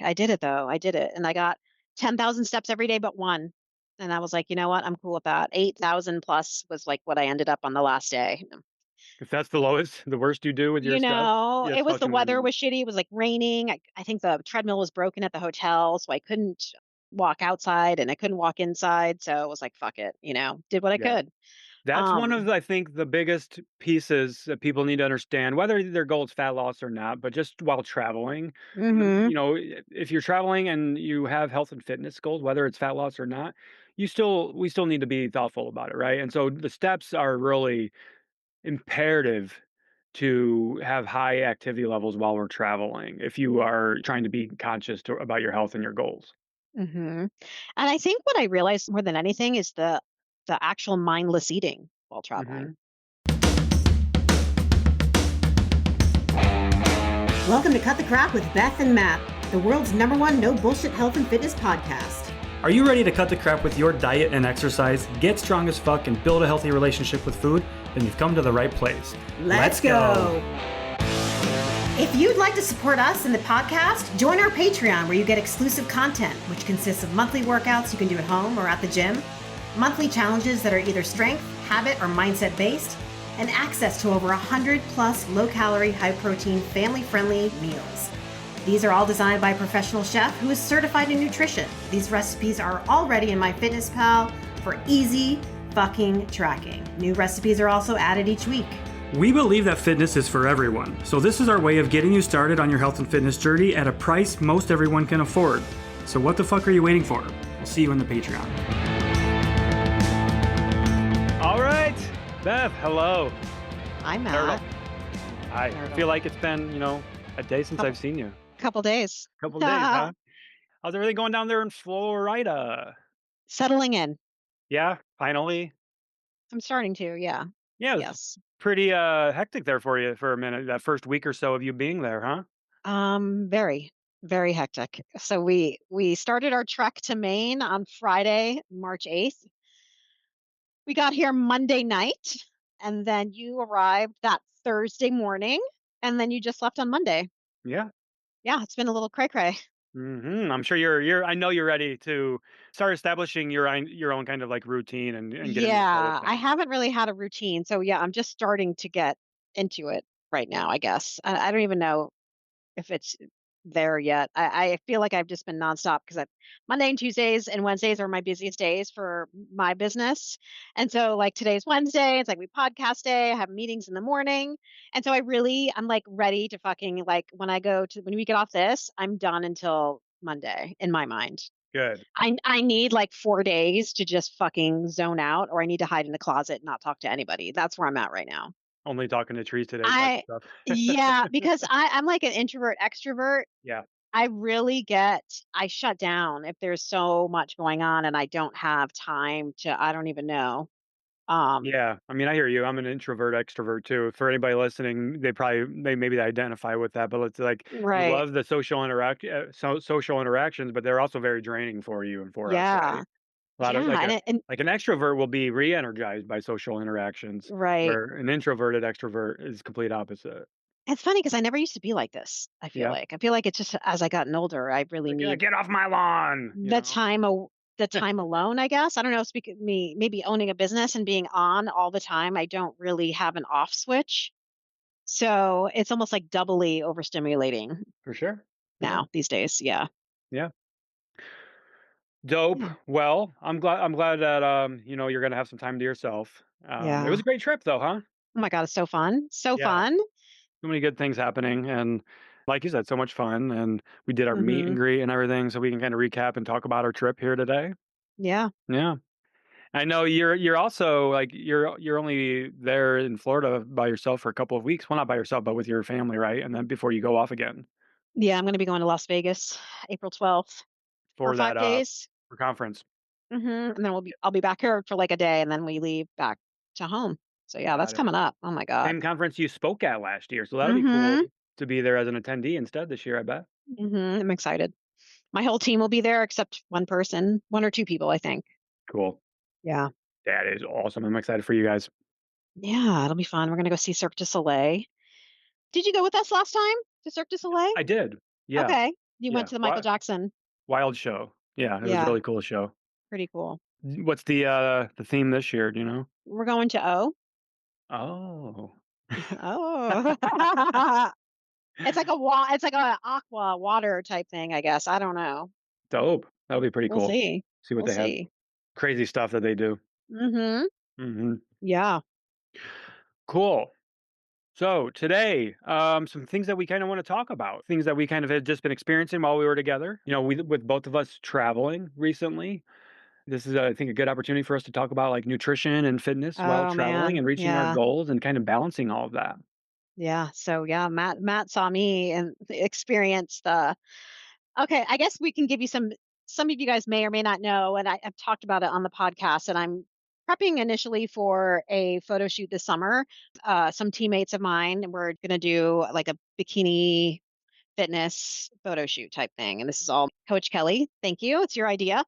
I did it though. I did it, and I got 10,000 steps every day but one. And I was like, you know what? I'm cool with that. 8,000 plus was like what I ended up on the last day. If that's the lowest, the worst you do with your steps, It that's was the fucking weather rude. was shitty. It was like raining. I think the treadmill was broken at the hotel, so I couldn't walk outside and I couldn't walk inside. So it was like, fuck it, did what I Yeah. could. That's one of, Um, I think, the biggest pieces that people need to understand, whether their goal is fat loss or not, but just while traveling. mhm, If you're traveling and you have health and fitness goals, whether it's fat loss or not, we still need to be thoughtful about it, right? And so the steps are really imperative to have high activity levels while we're traveling if you are trying to be conscious about your health and your goals. mhm. And I think what I realized more than anything is the actual mindless eating while traveling. Hmm. Welcome to Cut the Crap with Beth and Matt, the world's number one no bullshit health and fitness podcast. Are you ready to cut the crap with your diet and exercise, get strong as fuck, and build a healthy relationship with food? Then you've come to the right place. Let's go. If you'd like to support us in the podcast, join our Patreon where you get exclusive content, which consists of monthly workouts you can do at home or at the gym, monthly challenges that are either strength, habit, or mindset based, and access to over 100 plus low-calorie, high-protein, family-friendly meals. These are all designed by a professional chef who is certified in nutrition. These recipes are already in MyFitnessPal for easy fucking tracking. New recipes are also added each week. We believe that fitness is for everyone, so this is our way of getting you started on your health and fitness journey at a price most everyone can afford. So what the fuck are you waiting for? We'll see you in the Patreon. All right, Beth, hello. I'm Turtle. Matt. I Turtle. feel like it's been, a day since Couple I've seen you. couple days. Couple days, huh? How's everything going down there in Florida? Settling in. Yeah, finally. I'm starting to, yeah. Yeah, it was Yes. pretty hectic there for you for a minute. That first week or so of you being there, huh? Very, very hectic. So we started our trek to Maine on Friday, March 8th. We got here Monday night, and then you arrived that Thursday morning, and then you just left on Monday. Yeah. Yeah, it's been a little cray cray. I'm sure you're I know you're ready to start establishing your own kind of like routine and get into the flow of Yeah, I things. haven't really had a routine. So yeah, I'm just starting to get into it right now, I guess. I don't even know if it's there yet. I feel like I've just been nonstop because Monday and Tuesdays and Wednesdays are my busiest days for my business. And so like today's Wednesday, it's like we podcast day, I have meetings in the morning. And so I'm like ready to fucking like when we get off this, I'm done until Monday in my mind. Good. I need like 4 days to just fucking zone out, or I need to hide in the closet and not talk to anybody. That's where I'm at right now. Only talking to trees today type I of stuff. Yeah, because I'm like an introvert extrovert. Yeah. I shut down if there's so much going on and I don't have time to I don't even know. Um, Yeah, I mean, I hear you. I'm an introvert extrovert too. For anybody listening, they maybe identify with that, but it's like you right. love the social interactions, but they're also very draining for you and for us, right? Yeah. A lot of Yeah, and like an extrovert will be re-energized by social interactions, right. where an introverted extrovert is complete opposite. It's funny because I never used to be like this, I feel Yeah, like. I feel like it's just as I gotten older, I really like, yeah, need get off my lawn, the time alone, I guess. I don't know, speaking of me, maybe owning a business and being on all the time, I don't really have an off switch. So it's almost like doubly overstimulating for sure. Yeah, now these days. Yeah. yeah. Dope. Yeah. Well, I'm glad that you're gonna have some time to yourself. It was Yeah. a great trip though, huh? Oh my God, it's so fun. So Yeah. fun. So many good things happening, and like you said, so much fun, and we did our meet and Mhm. greet and everything, so we can kinda recap and talk about our trip here today. Yeah. Yeah. I know you're also, like, you're only there in Florida by yourself for a couple of weeks. Well, not by yourself, but with your family, right? And then before you go off again Yeah, I'm gonna be going to Las Vegas April 12th for for 5 that, days. for conference. And then I'll be back here for like a day and then we leave back to home. So yeah, that's Got it. coming up. Oh my God. Same conference you spoke at last year, so that'll be cool Mhm. to be there as an attendee instead this year, I bet. I'm excited. My whole team will be there except one person, one or two people, I think. Cool. Yeah. That is awesome. I'm excited for you guys. Yeah, it'll be fun. We're gonna go see Cirque du Soleil. Did you go with us last time to Cirque du Soleil? I did. Yeah. Okay. You went Yeah. to the Michael Jackson. Wild show. Yeah, it was a Yeah, really cool show. pretty cool. What's the theme this year, do you know? We're going to O. Oh. Oh. It's like a aqua water type thing, I guess. I don't know. Dope. That'll be pretty We'll cool. see. See what We'll they have. see. Crazy stuff that they do. Mhm. Mhm. Yeah. Cool. So today, some things that we kind of want to talk about, things that we kind of had just been experiencing while we were together. With both of us traveling recently. This is, I think, a good opportunity for us to talk about like nutrition and fitness while Oh traveling man. and reaching our Yeah. goals and kind of balancing all of that. Yeah. So yeah, Matt saw me and experienced the okay, I guess we can give you some of you guys may or may not know, and I've talked about it on the podcast, and I'm prepping initially for a photo shoot this summer. Some teammates of mine, we're gonna do like a bikini fitness photo shoot type thing. And this is all Coach Kelly. Thank you. It's your idea.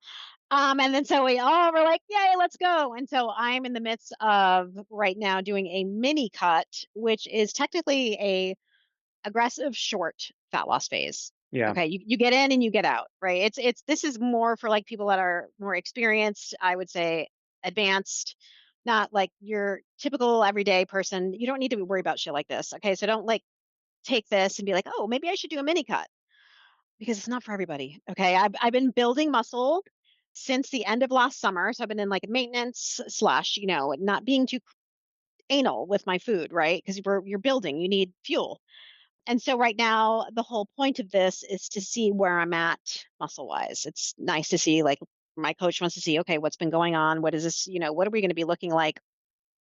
And then so we all were like, yay, let's go. And so I'm in the midst of right now doing a mini cut, which is technically a aggressive short fat loss phase. Yeah. Okay, you get in and you get out, right? It's this is more for like people that are more experienced, I would say advanced, not like your typical everyday person. You don't need to worry about shit like this. Okay, so don't like take this and be like, oh, maybe I should do a mini cut because it's not for everybody. Okay, I've been building muscle since the end of last summer, so I've been in like maintenance slash, not being too anal with my food, right? Because you're building, you need fuel. And so right now, the whole point of this is to see where I'm at muscle wise. It's nice to see, like, my coach wants to see, okay, what's been going on? What is this? What are we going to be looking like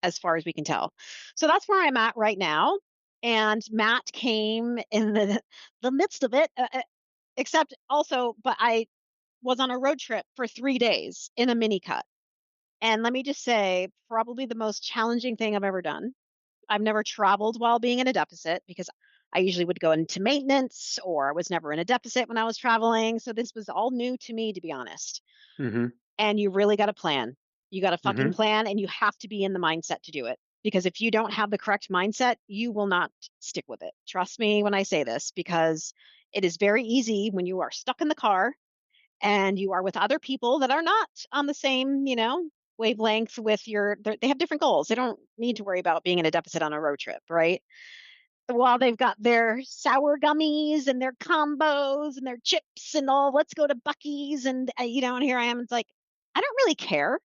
as far as we can tell? So that's where I'm at right now. And Matt came in the midst of it, except also, but I was on a road trip for 3 days in a mini cut. And let me just say, probably the most challenging thing I've ever done. I've never traveled while being in a deficit because I usually would go into maintenance or I was never in a deficit when I was traveling. So this was all new to me, to be honest. Mm-hmm. And you really got to plan. You got to fucking Mm-hmm. plan and you have to be in the mindset to do it. Because if you don't have the correct mindset, you will not stick with it. Trust me when I say this, because it is very easy when you are stuck in the car and you are with other people that are not on the same, wavelength with they have different goals. They don't need to worry about being in a deficit on a road trip, right? While they've got their sour gummies and their combos and their chips and all, let's go to Bucky's and and here I am. It's like I don't really care.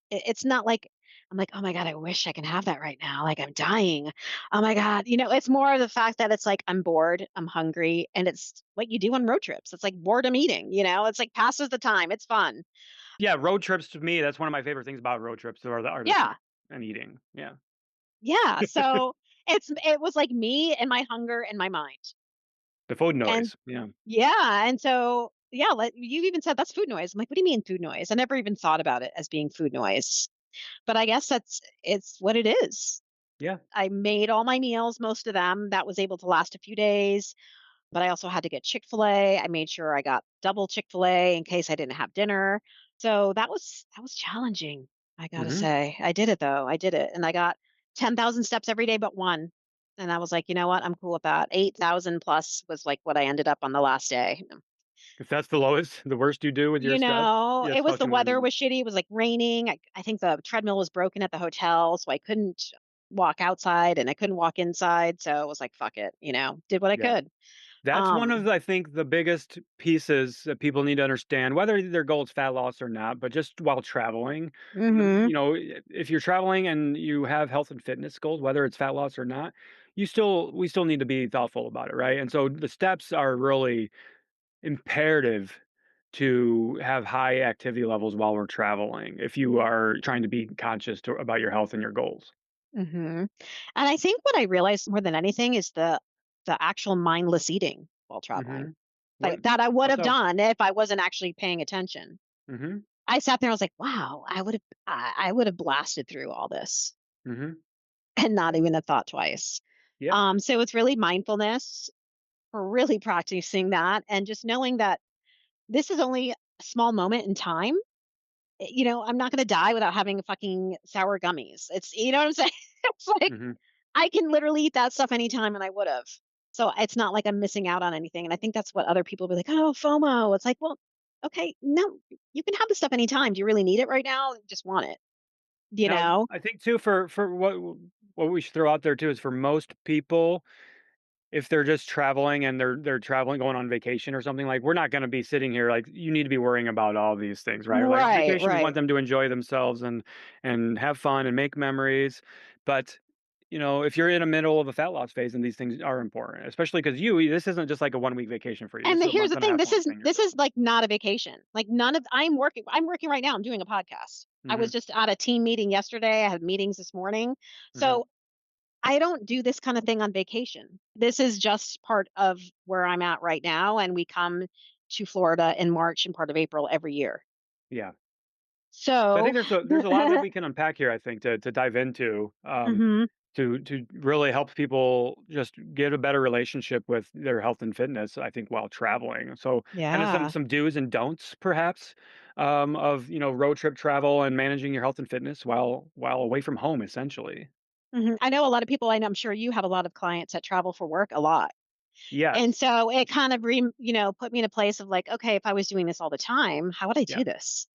It's not like I'm like, oh my god, I wish I can have that right now. Like I'm dying. Oh my god, it's more of the fact that it's like I'm bored, I'm hungry, and it's what you do on road trips. It's like boredom eating. It's like passes the time. It's fun. Yeah, road trips to me, that's one of my favorite things about road trips are the food Yeah, and eating. Yeah. yeah. So it was like me and my hunger and my mind. The food And noise. Yeah. yeah, and so yeah, you even said that's food noise. I'm like, what do you mean food noise? I never even thought about it as being food noise. But I guess it's what it is. Yeah. I made all my meals, most of them. That was able to last a few days, but I also had to get Chick-fil-A. I made sure I got double Chick-fil-A in case I didn't have dinner. So that was challenging, I gotta Mm-hmm. say. I did it though. I did it. And I got 10,000 steps every day but one. And I was like, you know what? I'm cool with that. 8,000 plus was like what I ended up on the last day. If that's the lowest, the worst you do with your stuff, yeah, It that's was the fucking weather really. was shitty. It was like raining. I think the treadmill was broken at the hotel, so I couldn't walk outside and I couldn't walk inside. So it was like, fuck it, did what I Yeah. could. That's one of, Um, I think, the biggest pieces that people need to understand, whether their goal is fat loss or not, but just while traveling. mhm, If you're traveling and you have health and fitness goals, whether it's fat loss or not, we still need to be thoughtful about it, right? And so the steps are really imperative to have high activity levels while we're traveling if you are trying to be conscious about your health and your goals. mhm. And I think what I realized more than anything is the actual mindless eating while Hmm. traveling. What? Like that I would How have so? done if I wasn't actually paying attention. Hmm. I sat there, I was like, wow, I would have blasted through all this Hmm. and not even have thought twice. Yeah. So it's really mindfulness for really practicing that and just knowing that this is only a small moment in time. I'm not going to die without having fucking sour gummies. It's, you know what I'm saying? It's like Hmm. I can literally eat that stuff anytime and I would have. So it's not like I'm missing out on anything. And I think that's what other people be like, oh, FOMO. It's like, well, okay, no, you can have this stuff anytime. Do you really need it right now? Just want it, you Now, know? I think too for what we should throw out there too is for most people, if they're just traveling and they're traveling going on vacation or something, like, we're not gonna be sitting here, like, you need to be worrying about all these things, right? Like, Right, vacation, we want right. them to enjoy themselves and have fun and make memories, but, if you're in the middle of a fat loss phase, and these things are important, especially because this isn't just like a 1 week vacation for you, this is a Here's month the and a thing, half this long is thing you're this doing. is like not a vacation. Like none of I'm working right now. I'm doing a podcast. I was Mhm, just at a team meeting yesterday. I had meetings this morning. mhm. So I don't do this kind of thing on vacation. This is just part of where I'm at right now. And we come to Florida in March and part of April every year. Yeah. So I think So there's a lot that we can unpack here, I think, to dive into, Mhm. to really help people just get a better relationship with their health and fitness, I think, while traveling. So kind of some Yeah. some do's and don'ts perhaps, of road trip travel and managing your health and fitness while away from home, essentially. I know a lot of people, and I'm sure you have a lot of clients that travel for work a lot. And Yes. so it kind of put me in a place of like, okay, if I was doing this all the time, how would I Yeah. do this?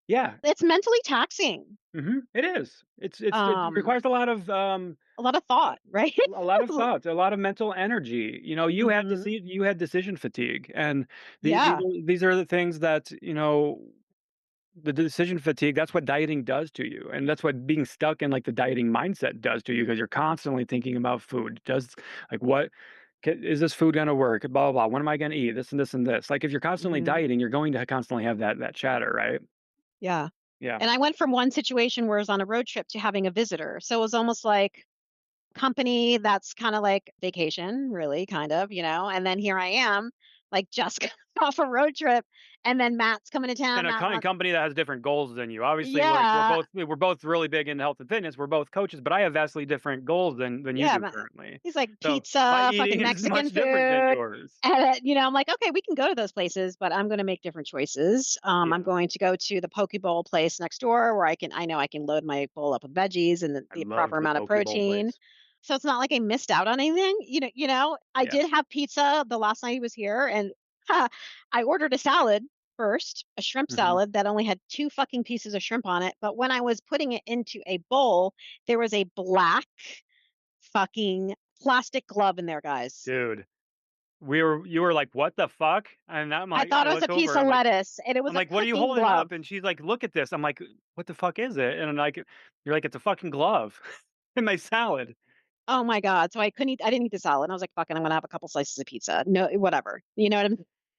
Yeah. It's mentally taxing. It is. It Um, requires a lot of a lot of thought, right? a lot of thoughts, a lot of mental energy. Mhm. You had decision fatigue, and Yeah. these are the things that the decision fatigue. That's what dieting does to you, and that's what being stuck in like the dieting mindset does to you because you're constantly thinking about food. Does like what is this food going to work? Blah blah blah. When am I going to eat this and this and this? Like if you're constantly Mhm. dieting, you're going to constantly have that chatter, right? Yeah. Yeah. And I went from one situation where I was on a road trip to having a visitor. So it was almost like company that's kind of like vacation, really, kind of, and then here I am, like just off a road trip, and then Matt's coming to town. And a Matt wants, company that has different goals than you. Obviously, like yeah, we're both really big into health and fitness. We're both coaches, but I have vastly different goals than you yeah. do currently. He's like So my pizza, fucking eating is Mexican much different than food. yours. And, I'm like, okay, we can go to those places, but I'm going to make different choices. I'm Yeah, going to go to the poke bowl place next door where I know I can load my bowl up with veggies and I the proper love the amount of poke bowl protein. place. So it's not like I missed out on anything. I Yeah. did have pizza the last night he was here, and I ordered a salad first, a shrimp hmm salad that only had two fucking pieces of shrimp on it. But when I was putting it into a bowl, there was a black fucking plastic glove in there, guys. Dude, you were like, what the fuck? And I'm I like, thought I it was a look piece over, of lettuce, and it I'm was a like, what are you cooking holding up? glove. And she's like, look at this. I'm like, what the fuck is it? And I'm like, you're like, it's a fucking glove in my salad. Oh my god, so I didn't eat the salad, and I was like, "Fuck it, I'm gonna have a couple slices of pizza." No, whatever. You know what I'm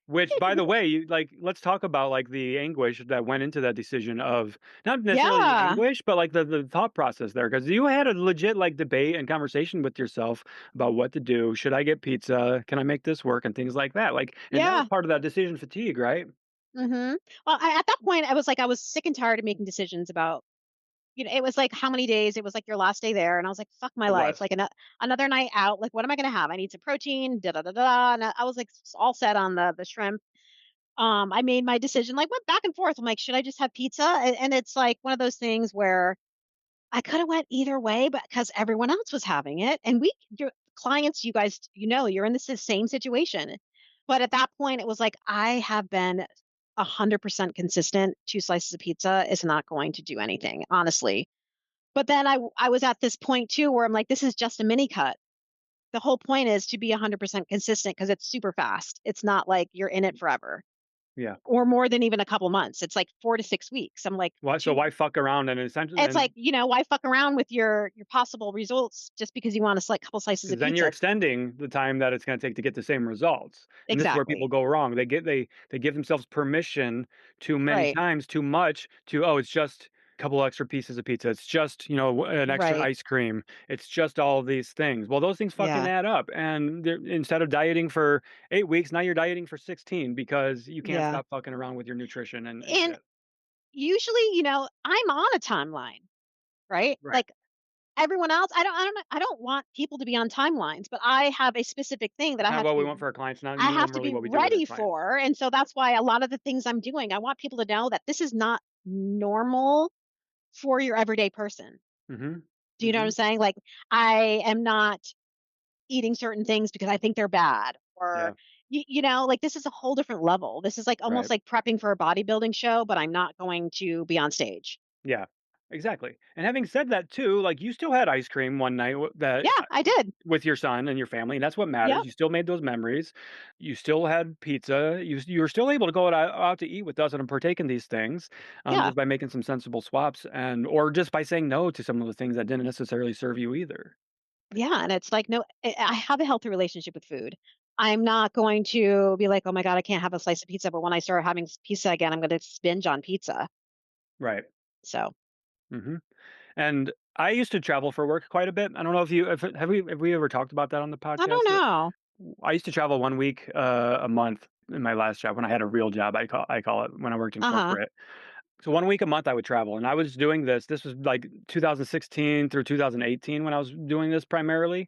Which, by the way, let's talk about like the anguish that went into that decision of not necessarily the Yeah. anguish, but like the thought process there. Because you had a legit like debate and conversation with yourself about what to do. Should I get pizza? Can I make this work? And things like that. Like, and that was Yeah. part of that decision fatigue, right? Mhm. Well, at that point, I was sick and tired of making decisions about it was like how many days it was like your last day there, and I was like, "Fuck my It life." was. Like, another night out, like, what am I gonna have? I need some protein, da da da da, and I was, like, all set on the shrimp. I made my decision, like, went back and forth. I'm like, "Should I just have pizza?" And it's, like, one of those things where I coulda went either way, but because everyone else was having it, and your clients, you guys, you're in the same situation. But at that point, it was like, I have been 100% consistent. 2 slices of pizza is not going to do anything, honestly. But then I was at this point too where I'm like, this is just a mini cut. The whole point is to be 100% consistent because it's super fast. It's not like you're in it forever Yeah. or more than even a couple months. It's like 4 to 6 weeks. I'm like, Why? So 2 why fuck around and essentially it's like, and why fuck around with your possible results just because you want a couple slices of because then you're pizza? extending the time that it's going to take to get the same results. And this is where people Exactly. go wrong. They give themselves permission too many Right. times, too much to, oh, it's just a couple extra pieces of pizza. It's just, an extra Right. ice cream. It's just all these things. Well, those things fucking Yeah. add up. And instead of dieting for 8 weeks, now you're dieting for 16 because you can't Yeah. stop fucking around with your nutrition and And shit. usually, I'm on a timeline, right? Right. Like everyone else, I don't want people to be on timelines, but I have a specific thing that It's kind of what we want for our clients, not I have to normally be what we do with our ready clients. for. And so that's why a lot of the things I'm doing, I want people to know that this is not normal for your everyday person. hmm Do you know what I'm hmm saying? Like I am not eating certain things because I think they're bad, Yeah. or like this is a whole different level. This is like almost Right. like prepping for a bodybuilding show, but I'm not going to be on stage. Yeah. Exactly. And having said that too, like you still had ice cream one night that Yeah, I did. with your son and your family, and that's what matters. Yep. You still made those memories. You still had pizza. You were still able to go out to eat with us and partake in these things, Yeah. just by making some sensible swaps and or just by saying no to some of the things that didn't necessarily serve you either. Yeah, and it's like, no, I have a healthy relationship with food. I'm not going to be like, oh my God, I can't have a slice of pizza. But when I start having pizza again, I'm going to binge on pizza. Right. So Hmm. And I used to travel for work quite a bit. I don't know if have we ever talked about that on the I don't podcast? know. I used to travel 1 week a month in my last job when I had a real job. I call it when I worked in Uh huh. corporate. So 1 week a month I would travel, and I was doing this. This was like 2016 through 2018 when I was doing this primarily.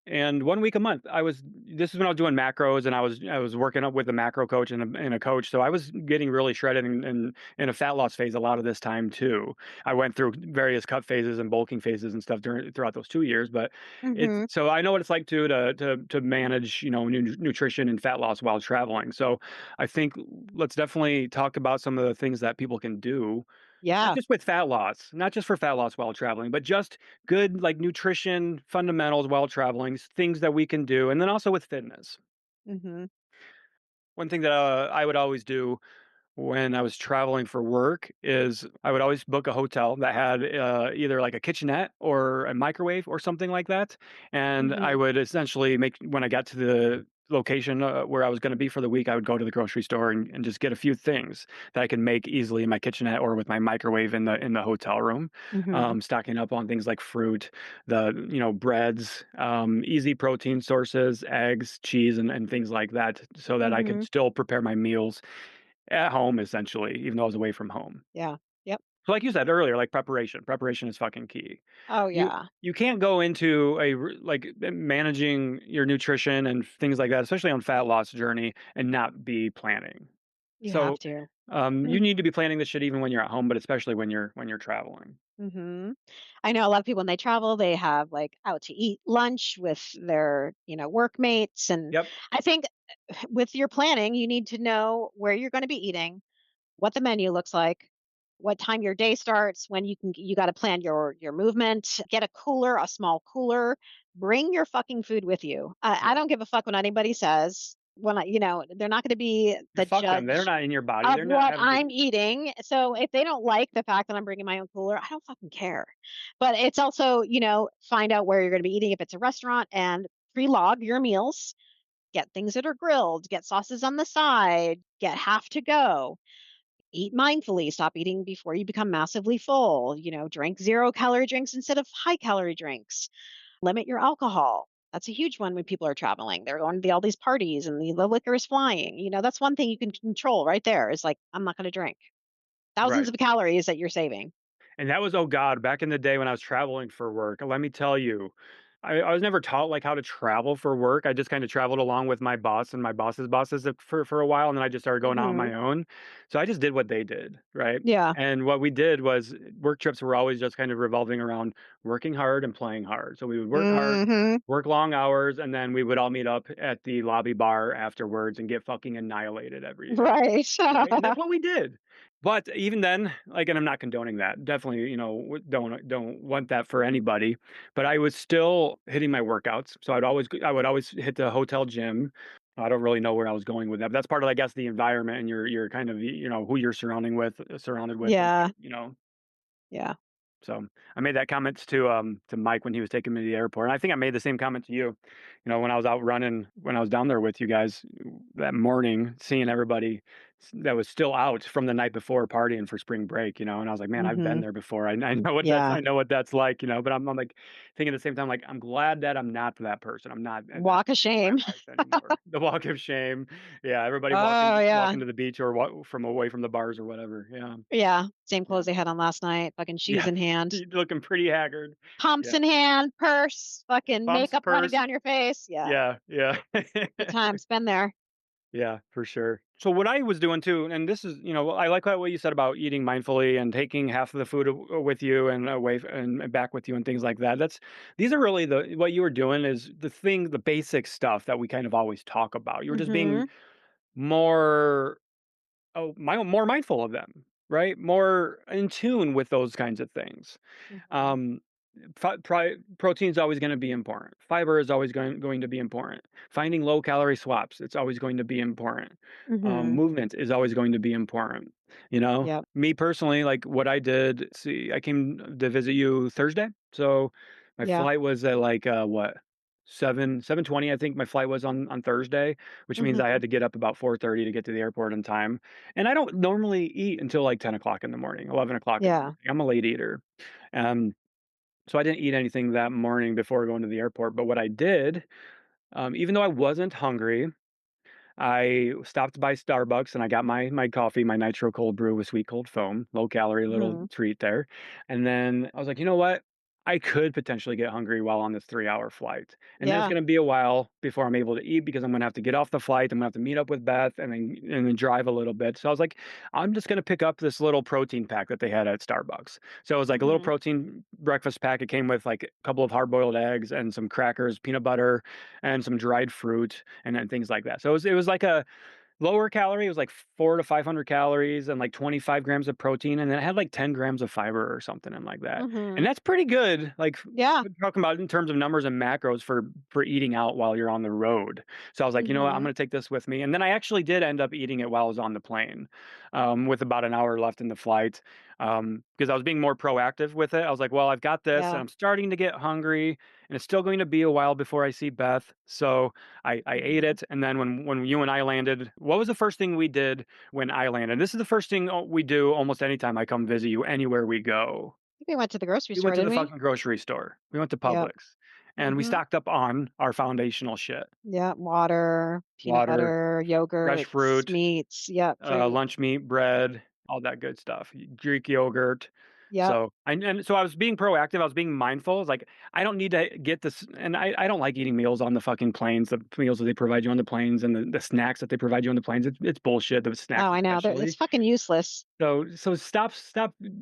And 1 week a month, this is when I was doing macros, and I was working up with a macro coach and a coach. So I was getting really shredded and in a fat loss phase a lot of this time too. I went through various cut phases and bulking phases and stuff throughout those 2 years. But it's Mm-hmm. so I know what it's like to manage nutrition and fat loss while traveling. So I think let's definitely talk about some of the things that people can do, not Yeah. just with fat loss, not just for fat loss while traveling, but just good like nutrition fundamentals while traveling, things that we can do, and then also with fitness. Mm-hmm. One thing that I would always do when I was traveling for work is I would always book a hotel that had either like a kitchenette or a microwave or something like that. And I Mm-hmm. would essentially make when I got to the location where I was going to be for the week, I would go to the grocery store and just get a few things that I can make easily in my kitchenette or with my microwave in the hotel room. Mm-hmm. Stocking up on things like fruit, the breads, easy protein sources, eggs, cheese, and things like that, so that I could Mm-hmm. still prepare my meals at home, essentially, even though I was away from home. Yeah. Yep. So like you said earlier, like preparation. Preparation is fucking key. Oh You yeah. you can't go into managing your nutrition and things like that, especially on fat loss journey, and not be planning. You have So, to. you need to be planning this shit even when you're at home, but especially when you're traveling. Mm-hmm. I know a lot of people when they travel, they have like out to eat lunch with their, workmates. And Yep. I think with your planning, you need to know where you're going to be eating, what the menu looks like, what time your day starts, when you got to plan your movement, get a cooler, a small cooler, bring your fucking food with you. I Yep. don't give a fuck what anybody says. They're not going to be You the fuck them. They're judge not in your body. of They're not what having to. I'm eating. So if they don't like the fact that I'm bringing my own cooler, I don't fucking care. But it's also, find out where you're going to be eating if it's a restaurant, and pre-log your meals. Get things that are grilled, get sauces on the side, get half to go. Eat mindfully, stop eating before you become massively full. Drink 0-calorie drinks instead of high-calorie drinks. Limit your alcohol. That's a huge one when people are traveling. They're going to all these parties and the liquor is flying. That's one thing you can control right there is like, I'm not going to drink. Thousands Right. of calories that you're saving. And that was, oh god, back in the day when I was traveling for work. Let me tell you, I was never taught like how to travel for work. I just kind of traveled along with my boss and my boss's bosses for a while, and then I just started going out on Hmm. my own. So I just did what they did, right? Yeah. And what we did was work trips were always just kind of revolving around working hard and playing hard. So we would work hard, Hmm. work long hours, and then we would all meet up at the lobby bar afterwards and get fucking annihilated every evening. Right. Right, and that's what we did. But even then, like, and I'm not condoning that. Definitely, don't want that for anybody. But I was still hitting my workouts, so I would always hit the hotel gym. I don't really know where I was going with that, but that's part of, I guess, the environment and your kind of who you're surrounded with, and Yeah. Yeah. so I made that comment to Mike when he was taking me to the airport. And I think I made the same comment to you, when I was out running, when I was down there with you guys that morning, seeing everybody that was still out from the night before partying for spring break, and I was like, man, I've been Hmm. there before. I know what that's, Yeah. I know what that's like, but I'm like thinking at the same time, like, I'm glad that I'm not that person. I'm not at that Walk of point in my shame. life anymore. The walk of shame. Yeah. Everybody Oh yeah. walking to the beach or from away from the bars or whatever. Yeah. Yeah. Same Yeah. clothes they had on last night. Fucking shoes Yeah. in hand. Looking pretty haggard. Pumps Yeah. in hand, purse, fucking Pumps, makeup running purse. down your face. Yeah. Yeah, yeah. Good times. Been there. Yeah, for sure. So what I was doing too, and this is, I like what you said about eating mindfully and taking half of the food with you and away and back with you and things like that. These are really what you were doing is the basic stuff that we kind of always talk about. You were just being Mhm. more, more mindful of them, right? More in tune with those kinds of things. Mhm. Um, Protein is always going to be important. Fiber is always going to be important. Finding low calorie swaps, it's always going to be important. Mhm. Movement is always going to be important. Yep. Me personally, like what I did. See, I came to visit you Thursday, so my Yeah. flight was at like what 7:20. I think my flight was on Thursday, which means I Mhm. had to get up about 4:30 to get to the airport in time. And I don't normally eat until like 10 o'clock in the morning, 11 o'clock in the Yeah. morning. I'm a late eater. Um, so I didn't eat anything that morning before going to the airport. But what I did, even though I wasn't hungry, I stopped by Starbucks and I got my coffee, my nitro cold brew with sweet cold foam, low calorie little Mhm. treat there. And then I was like, you know what? I could potentially get hungry while on this 3-hour flight. And then it's Yeah. going to be a while before I'm able to eat because I'm going to have to get off the flight. I'm going to have to meet up with Beth and then drive a little bit. So I was like, I'm just going to pick up this little protein pack that they had at Starbucks. So it was like a little Mhm. protein breakfast pack. It came with like a couple of hard boiled eggs and some crackers, peanut butter, and some dried fruit and then things like that. So it was like a lower calorie. It was like 400 to 500 calories and like 25 grams of protein, and then it had like 10 grams of fiber or something and like that. And Mhm. that's pretty good. Like Yeah. we're talking about in terms of numbers and macros for eating out while you're on the road. So I was like, you know what, I'm Mhm. going to take this with me. And then I actually did end up eating it while I was on the plane, with about an hour left in the flight, because I was being more proactive with it. I was like, well, I've got this, and Yeah. I'm starting to get hungry, and it's still going to be a while before I see Beth. So I ate Mhm. it, and then when you and I landed, what was the first thing we did when I landed? This is the first thing we do almost anytime I come visit you, anywhere we go. I think we went to the grocery We went store, to didn't the we? fucking grocery store. We went to Yep. Publix, and we Mhm. stocked up on our foundational shit: Yep. Water, peanut water, butter, fresh yogurts, fruit, meats. Yep. Fruit. lunch meat, bread, all that good stuff. Greek yogurt. Yep. So I was being proactive. I was being mindful. I was like, I don't need to get this, and I don't like eating meals on the fucking planes. The meals that they provide you on the planes and the snacks that they provide you on the planes. It's bullshit. The snacks Oh, I know. It's especially. fucking useless. So stop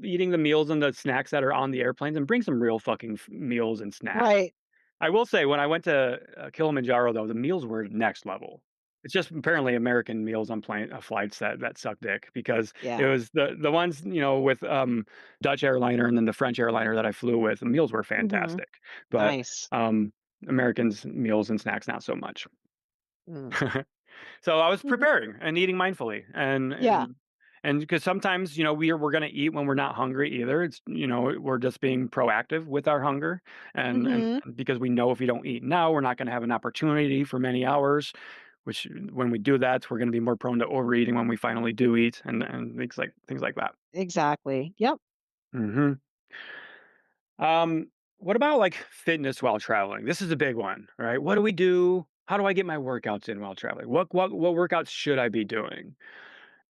eating the meals and the snacks that are on the airplanes and bring some real fucking meals and snacks. Right. I will say when I went to, Kilimanjaro, though, the meals were next level. It's just apparently American meals on flights that suck dick because it Yeah. was the ones, with, Dutch airliner and then the French airliner that I flew with, the meals were Mhm. fantastic, but, Nice. Americans' meals and snacks, not so much. Mm. So I was Mhm. preparing and eating mindfully Yeah. and because sometimes, we're gonna eat when we're not hungry either. It's we're just being proactive with our hunger Mhm. and because we know if we don't eat now, we're not gonna have an opportunity for many hours, which when we do that, we're gonna be more prone to overeating when we finally do eat and things like that. Exactly. Yep. Mhm. What about like fitness while traveling? This is a big one, right? What do we do? How do I get my workouts in while traveling? What workouts should I be doing?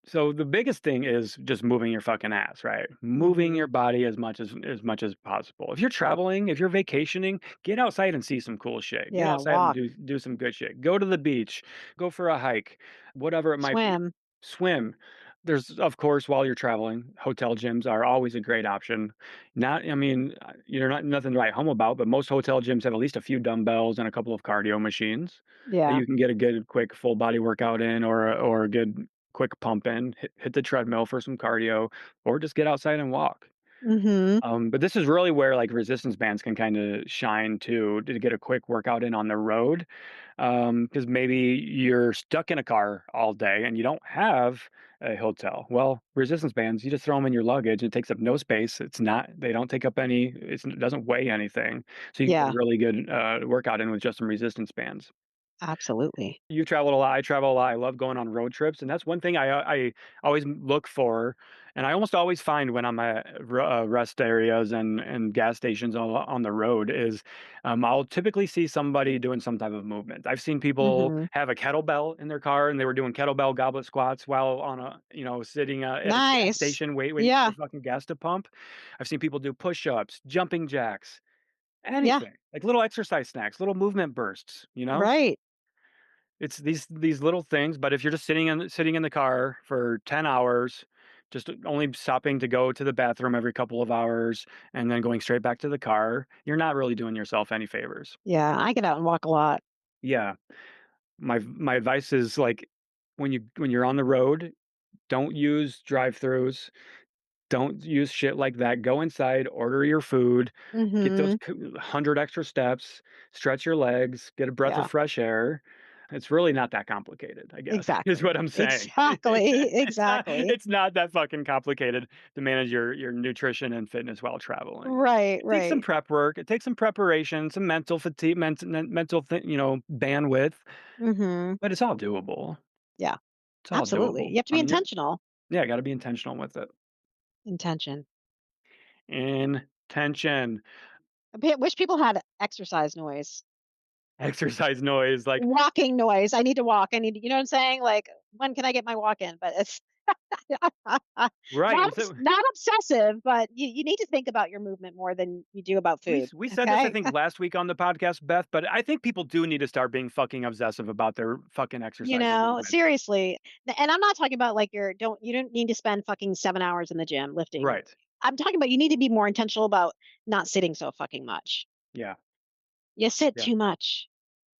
So the biggest thing is just moving your fucking ass, right? Moving your Mhm. body as much as possible. If you're traveling, if you're vacationing, get outside and see some cool shit. Get Yeah. outside and Walk. do some good shit. Go to the beach, go for a hike, whatever it might be. Swim. Swim. There's of course while you're traveling, hotel gyms are always a great option. Not I mean, you're not nothing to write home about, but most hotel gyms have at least a few dumbbells and a couple of cardio machines that Yeah. you can get a good quick full body workout in or a good quick pump in, hit the treadmill for some cardio, or just get outside and walk. Mhm. But this is really where like resistance bands can kind of shine too, to get a quick workout in on the road. Because maybe you're stuck in a car all day and you don't have a hotel. Well, resistance bands, you just throw them in your luggage. It takes up no space. They don't take up it doesn't weigh anything. So you can get a Yeah. really good workout in with just some resistance bands. Absolutely. You traveled a lot, I travel a lot, I love going on road trips, and that's one thing I always look for, and I almost always find when I'm at rest areas and gas stations on the road is, I'll typically see somebody doing some type of movement. I've seen people Mhm. have a kettlebell in their car, and they were doing kettlebell goblet squats while on sitting, at a gas Nice. station waiting for Yeah. the fucking gas to pump. I've seen people do push-ups, jumping jacks, Yeah. anything, like little exercise snacks, little movement bursts, you know? Right. It's these little things, but if you're just sitting in the car for 10 hours, just only stopping to go to the bathroom every couple of hours and then going straight back to the car, you're not really doing yourself any favors. Yeah, I get out and walk a lot. Yeah. My advice is like when you're on the road, don't use drive-throughs. Don't use shit like that. Go inside, order your food, get those Mhm. 100 extra steps, stretch your legs, get a breath of Yeah, fresh air. It's really not that complicated, I guess, is exactly. what I'm saying. Exactly, It's exactly. not that fucking complicated to manage your nutrition and fitness while traveling. Right, It takes some right. prep work, it takes some preparation, some mental fatigue, mental bandwidth, Mhm. but it's all doable. Yeah, It's all absolutely. doable. You have to I be mean, you're intentional. yeah, gotta be intentional with it. Intention. Intention. Wish people had exercise noise. Exercise noise, like Walking noise. I need to walk. I need to, you know what I'm saying? Like, when can I get my walk in? But it's right, and so not obsessive, but you need to think about your movement more than you do about food. we said this, I Okay? think, last week on the podcast, Beth, but I think people do need to start being fucking obsessive about their fucking You exercise and know, movement. seriously. And I'm not talking about like you don't need to spend fucking 7 hours in the gym lifting. Right. I'm talking about you need to be more intentional about not sitting so fucking much. Yeah. You sit Yeah. too much.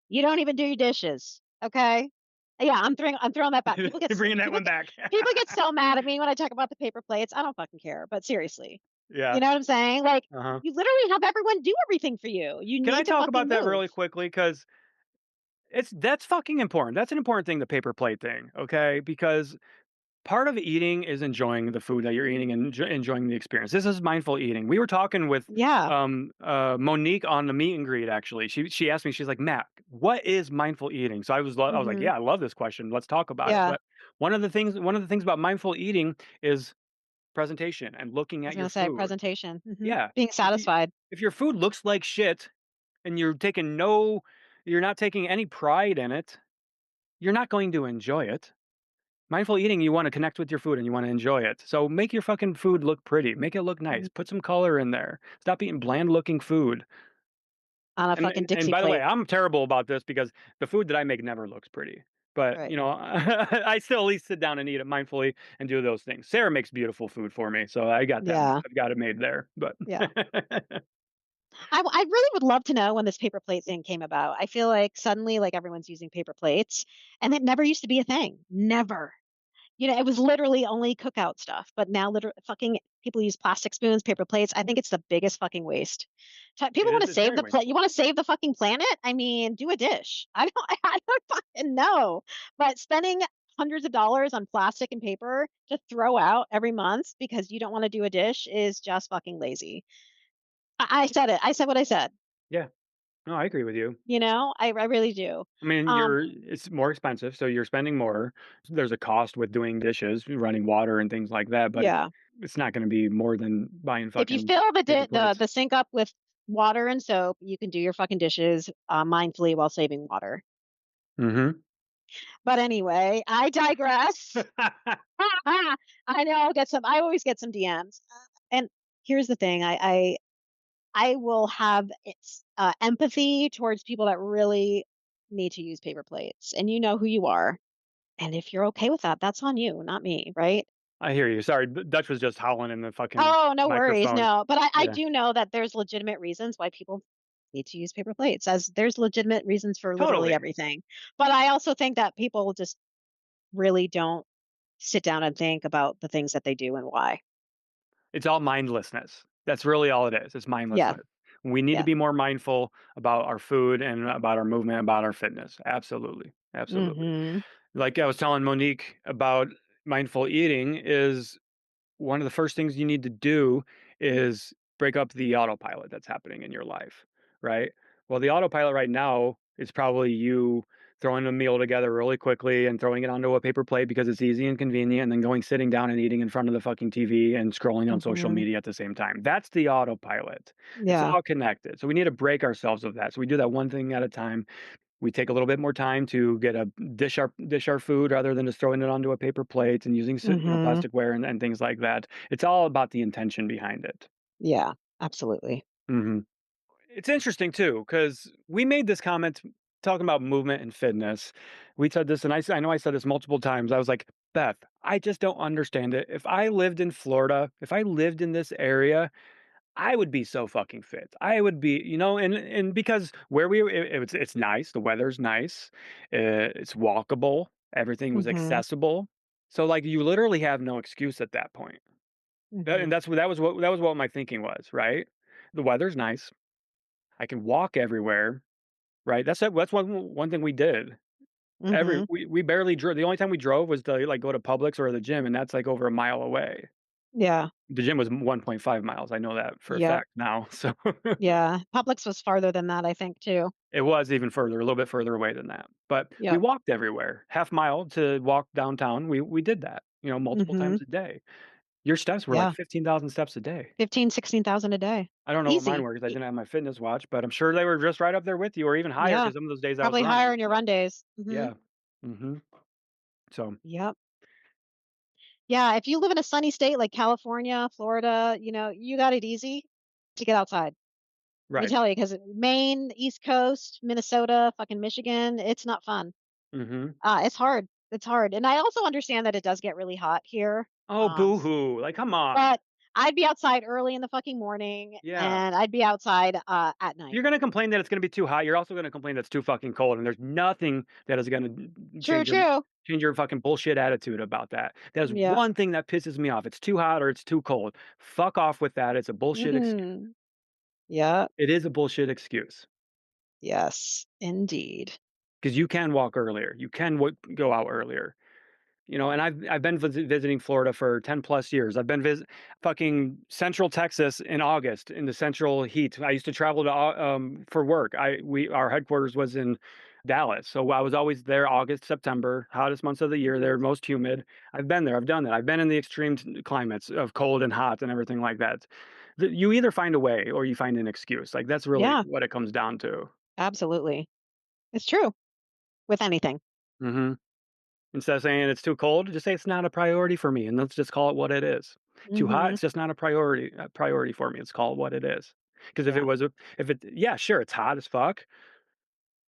You don't even do your dishes. Okay? Yeah, I'm throwing that back. You're bringing that one back. People get so mad at me when I talk about the paper plates. I don't fucking care, but seriously. Yeah. You know what I'm saying? Like, Uh-huh. you literally have everyone do everything for you. You Can I need to talk fucking about that move. really quickly? Because that's fucking important. That's an important thing, the paper plate thing, okay? Because part of eating is enjoying the food that you're eating and enjoying the experience. This is mindful eating. We were talking with Yeah. Monique on the meet and greet. Actually, she asked me. She's like, Matt, what is mindful eating? So I was like, Mhm. yeah, I love this question. Let's talk about it. Yeah. But one of the things about mindful eating is presentation and looking I was at gonna your say food. presentation. Mhm. Yeah, Being satisfied. if your food looks like shit and you're not taking any pride in it, you're not going to enjoy it. Mindful eating, you wanna connect with your food and you wanna enjoy it. So make your fucking food look pretty, make it look Mhm. nice, put some color in there. Stop eating bland looking food. On a And fucking and and Dixie by the way, plate. I'm terrible about this because the food that I make never looks pretty. But, Right. I still at least sit down and eat it mindfully and do those things. Sarah makes beautiful food for me, so Yeah. I've got it made there, but Yeah. I really would love to know when this paper plate thing came about. I feel like suddenly, like, everyone's using paper plates, and it never used to be a thing. Never. You know, it was literally only cookout stuff, but now fucking people use plastic spoons, paper plates. I think it's the biggest fucking waste. People wanna it's save very the planet. You wasteful. wanna save the fucking planet? I mean, do a dish. I don't I don't fucking know. But spending hundreds of dollars on plastic and paper to throw out every month because you don't wanna do a dish is just fucking lazy. I said it. I said what I said, Yeah. No, I agree with you. you know? I really do. I mean, Um, it's more expensive, so you're spending more. There's a cost with doing dishes, running water and things like that, but yeah. it's not gonna be more than buying If you fucking fill paper plates. the sink up with water and soap, you can do your fucking dishes, mindfully while saving water. Mhm. But anyway, I digress. I know I always get some DMs. And here's the thing, I will have empathy towards people that really need to use paper plates, and you know who you are. And if you're okay with that, that's on you, not me, right? I hear you. Sorry, Dutch was just howling in the fucking Oh, no worries. microphone. No, but I Yeah. do know that there's legitimate reasons why people need to use paper plates, as there's legitimate reasons for literally Totally. everything. But I also think that people just really don't sit down and think about the things that they do and why. It's all mindlessness. That's really all it is. It's Yeah, mindlessness. We need to yeah. be more mindful about our food and about our movement, about our fitness. Absolutely. Absolutely. Mhm. Like I was telling Monique about mindful eating is one of the first things you need to do is break up the autopilot that's happening in your life, right? Well, the autopilot right now is probably you throwing a meal together really quickly and throwing it onto a paper plate because it's easy and convenient, and then going sitting down and eating in front of the fucking TV and scrolling on social Mhm. media at the same time. That's the autopilot. It's Yeah. all connected. So we need to break ourselves of that. So we do that one thing at a time. We take a little bit more time to get a dish our food rather than just throwing it onto a paper plate and using Mhm. plasticware and things like that. It's all about the intention behind it. Yeah, absolutely. Mhm. It's interesting too because we made this comment talking about movement and fitness, we said this, and I know I said this multiple times. I was like, Beth, I just don't understand it. If I lived in Florida, if I lived in this area, I would be so fucking fit. I would be, and because where it's nice, the weather's nice, it's walkable, everything was Mhm. accessible. So like you literally have no excuse at that point. And Mhm. that was what my thinking was, right? The weather's nice. I can walk everywhere, right? That's one thing we did. Mhm. We barely drove. The only time we drove was to like go to Publix or the gym, and that's like over a mile away. Yeah. The gym was 1.5 miles. I know that for a Yep. fact now. So Yeah. Publix was farther than that, I think, too. it was even further, a little bit further away than that. But we Yep. walked everywhere. Half mile to walk downtown. We did that, multiple Mhm. times a day. Your steps were like Yeah. 15,000 steps a day. 15, 16,000 a day. I don't know what mine Easy. were because I didn't have my fitness watch, but I'm sure they were just right up there with you or even higher Yeah. because some of those days I was Probably higher running. in your run days. Mhm. Yeah. Mhm. So, Yep. Yeah, if you live in a sunny state like California, Florida, you got it easy to get outside. Let me right. tell you, because Maine, East Coast, Minnesota, fucking Michigan, it's not fun. Mhm. It's hard. It's hard. And I also understand that it does get really hot here. Oh, Um, boo-hoo. Like, come on. but I'd be outside early in the fucking morning Yeah. and I'd be outside at night. You're gonna complain that it's gonna be too hot, you're also gonna complain that it's too fucking cold, and there's nothing that is gonna True, change your true. fucking bullshit attitude about that. There's Yeah. one thing that pisses me off, it's too hot or it's too cold. Fuck off with that, it's a bullshit excuse. Mhm. Yeah. It is a bullshit excuse Yes, indeed. because you can walk earlier, you can go out earlier. And I've been visiting Florida for 10 plus years. I've been fucking Central Texas in August in the central heat. I used to travel to for work. Our headquarters was in Dallas, so I was always there August, September, hottest months of the year. They're most humid. I've been there. I've done that. I've been in the extreme climates of cold and hot and everything like that. You either find a way or you find an excuse. Like that's really Yeah, what it comes down to. absolutely. It's true with anything. Hmm. Instead of saying it's too cold, just say it's not a priority for me, and let's just call it what it is. Too hot, Mhm. it's just not a priority for me. Let's call it what it is. Because Yeah. if it, yeah, sure, it's hot as fuck.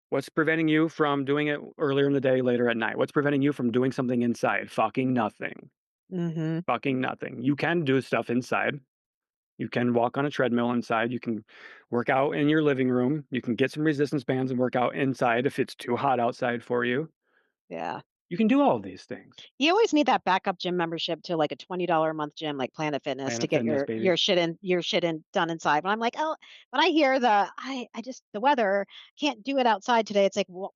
What's preventing you from doing it earlier in the day, later at night? What's preventing you from doing something inside? Fucking nothing. Mhm. Fucking nothing. You can do stuff inside. You can walk on a treadmill inside. You can work out in your living room. You can get some resistance bands and work out inside if it's too hot outside for you. Yeah. You can do all of these things. You always need that backup gym membership to like a $20 a month gym like Planet Fitness to Planet get Fitness, baby. your shit in done inside. But I'm like, oh, when I hear I just the weather can't do it outside today. It's like, well,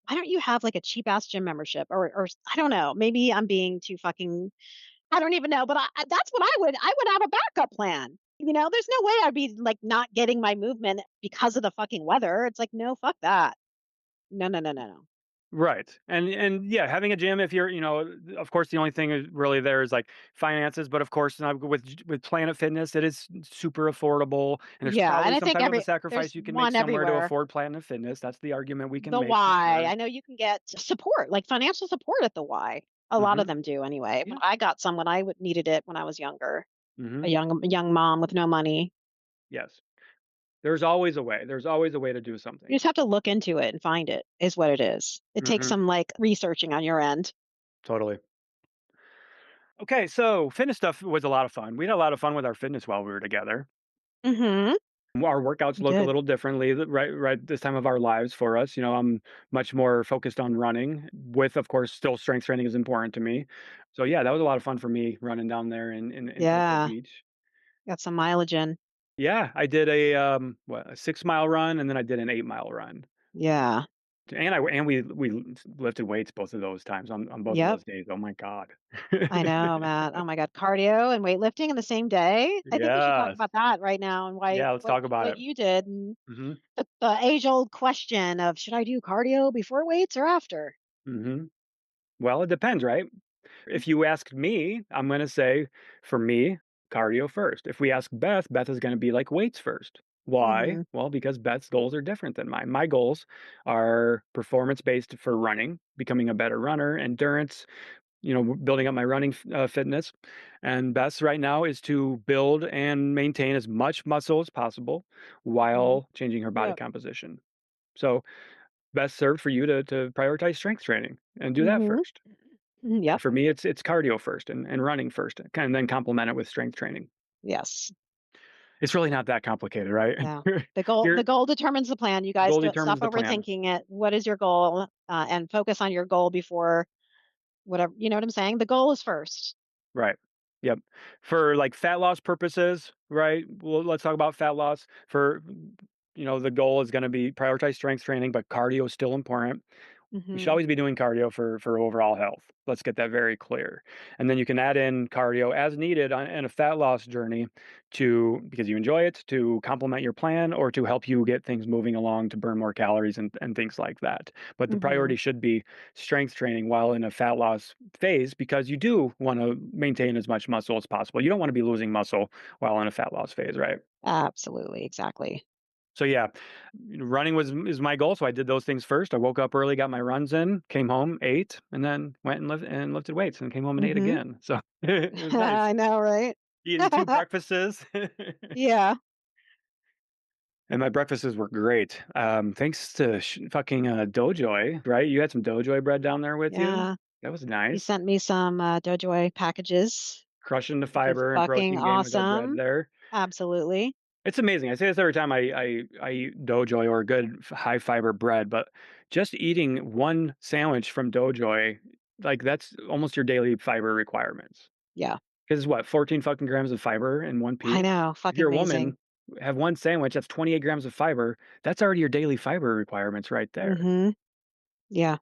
why don't you have like a cheap ass gym membership or I don't know. Maybe I'm being too fucking I don't even know. But that's what I would have a backup plan. There's no way I'd be like not getting my movement because of the fucking weather. It's like, no, fuck that. No, no, no, no, no. Right. And yeah, having a gym if you're, of course the only thing is really there is like finances, but of course with Planet Fitness it is super affordable and there's Yeah, and probably I some think type of a sacrifice there's you can make one somewhere to everywhere. afford Planet Fitness. That's the argument we can The make for Y. sure. I know you can get support, like financial support at the Y. A lot of Mhm. them do anyway. But Yeah. I got some when needed it when I was younger. A Mhm. young mom with no money. Yes. There's always a way. There's always a way to do You something. just have to look into it and find it, is what it is. It takes Mhm. some like researching on your end. Totally. Okay, so fitness stuff was a lot of fun. We had a lot of fun with our fitness while we were together. Mhm. Our workouts We look a did. little differently right this time of our lives for us. I'm much more focused on running with, of course, still strength training is important to me. So yeah, that was a lot of fun for me running down there in Newport Yeah. Beach. Got some mileage in. Yeah, I did a 6 mile run and then I did an 8 mile run. Yeah. And we lifted weights both of those times on both of Yep. those days. Oh my God. I know, Matt. Oh my God. Cardio and weightlifting in the same day. I think we should talk Yes. about that right now and why Yeah, let's talk about what it. you did and Hmm. the age old question of should I do cardio before weights or after? Hmm. Well, it depends, right? If you ask me, I'm gonna say, for me, cardio first. If we ask Beth, Beth is gonna be like weights first. Why? Mm-hmm. Well, because Beth's goals are different than mine. My goals are performance based for running, becoming a better runner, endurance, building up my running fitness. And Beth's right now is to build and maintain as much muscle as possible Mm-hmm. while changing her body Yep. composition. So best served for you to prioritize strength training and do that Mhm. first. Yep. For me, it's cardio first and running first, and then complement it with strength training. Yes. It's really not that complicated, right? Yeah. The Your goal determines the plan. You guys goal don't stop determines the plan. overthinking it. What is your goal? And focus on your goal before whatever, you know what I'm saying? The goal is first. Right. Yep. For like fat loss purposes, right? Well, let's talk about fat loss. The goal is going to be prioritize strength training, but cardio is still important. You should Mhm. always be doing cardio for overall health. Let's get that very clear. And then you can add in cardio as needed in a fat loss journey because you enjoy it, to complement your plan or to help you get things moving along to burn more calories and things like that. But the Mhm. priority should be strength training while in a fat loss phase because you do want to maintain as much muscle as possible. You don't want to be losing muscle while in a fat loss phase, right? Absolutely. Exactly. So yeah, running is my goal. So I did those things first. I woke up early, got my runs in, came home, ate, and then went and lifted weights, and came home and ate Mhm. again. So it was nice I know, right? eating 2 breakfasts, Yeah. and my breakfasts were great. Thanks to fucking Dojoy, right? You had some Dojoy bread down there with you. Yeah. That was You nice. sent me some Dojoy packages, Crushing the which is fiber and fucking protein gain with that bread awesome. there. Absolutely. It's amazing. I say this every time I eat Doughjoy or a good high fiber bread, but just eating one sandwich from Doughjoy, like that's almost your daily fiber requirements. Yeah. Because what, 14 fucking grams of fiber in one I piece? know. If Fucking you're a amazing. woman, have one sandwich, that's 28 grams of fiber. That's already your daily fiber requirements right there. Mhm. Yeah.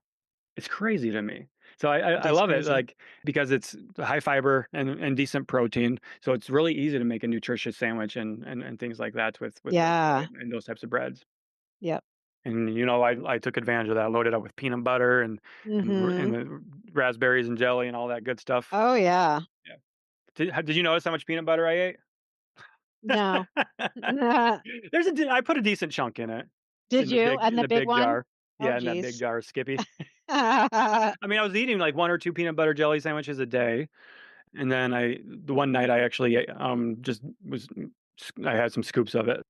It's crazy to me. So I It is love it, crazy. like, because it's high fiber and decent protein, so it's really easy to make a nutritious sandwich and things like that with Yeah. Doughjoy and those types of breads. Yep. And, I took advantage of that, loaded up with peanut butter and Mhm. the raspberries and jelly and all that good stuff. Oh yeah. Yeah. Did you notice how much peanut butter I ate? No. I put a decent chunk in it, Did you? And in the the big big one? jar. Oh Yeah, in that big geez. jar of Skippy. I mean, I was eating like 1 or 2 peanut butter jelly sandwiches a day, and then the one night I actually, just I had some scoops of it.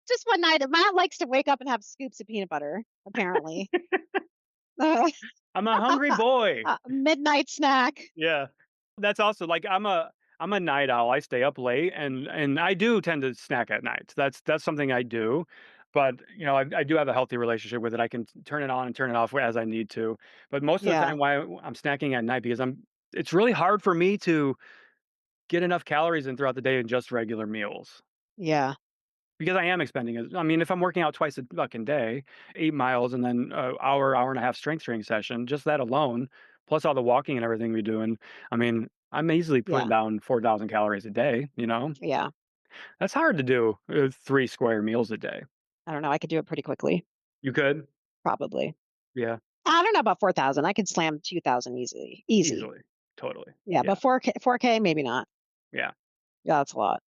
Just one night. Matt likes to wake up and have scoops of peanut butter, apparently. I'm a hungry boy. Midnight snack. Yeah. That's also like, I'm a night owl. I stay up late and I do tend to snack at night. That's something I do. But, I do have a healthy relationship with it. I can turn it on and turn it off as I need to. But most of the Yeah. time why I'm snacking at night because it's really hard for me to get enough calories in throughout the day in just regular meals. Yeah. Because I am expending it. I mean, if I'm working out twice a fucking day, 8 miles and then an hour and a half strength training session, just that alone, plus all the walking and everything we're doing, I mean, I'm easily putting Yeah. down 4,000 calories a day, Yeah. That's hard to do, 3 square meals a day. I don't know. I could do it pretty quickly. You could? Probably. Yeah, I don't know about 4,000. I could slam 2,000 easily. Easy. easily. Totally. Yeah, Yeah, but 4K maybe not. yeah. Yeah, that's a lot.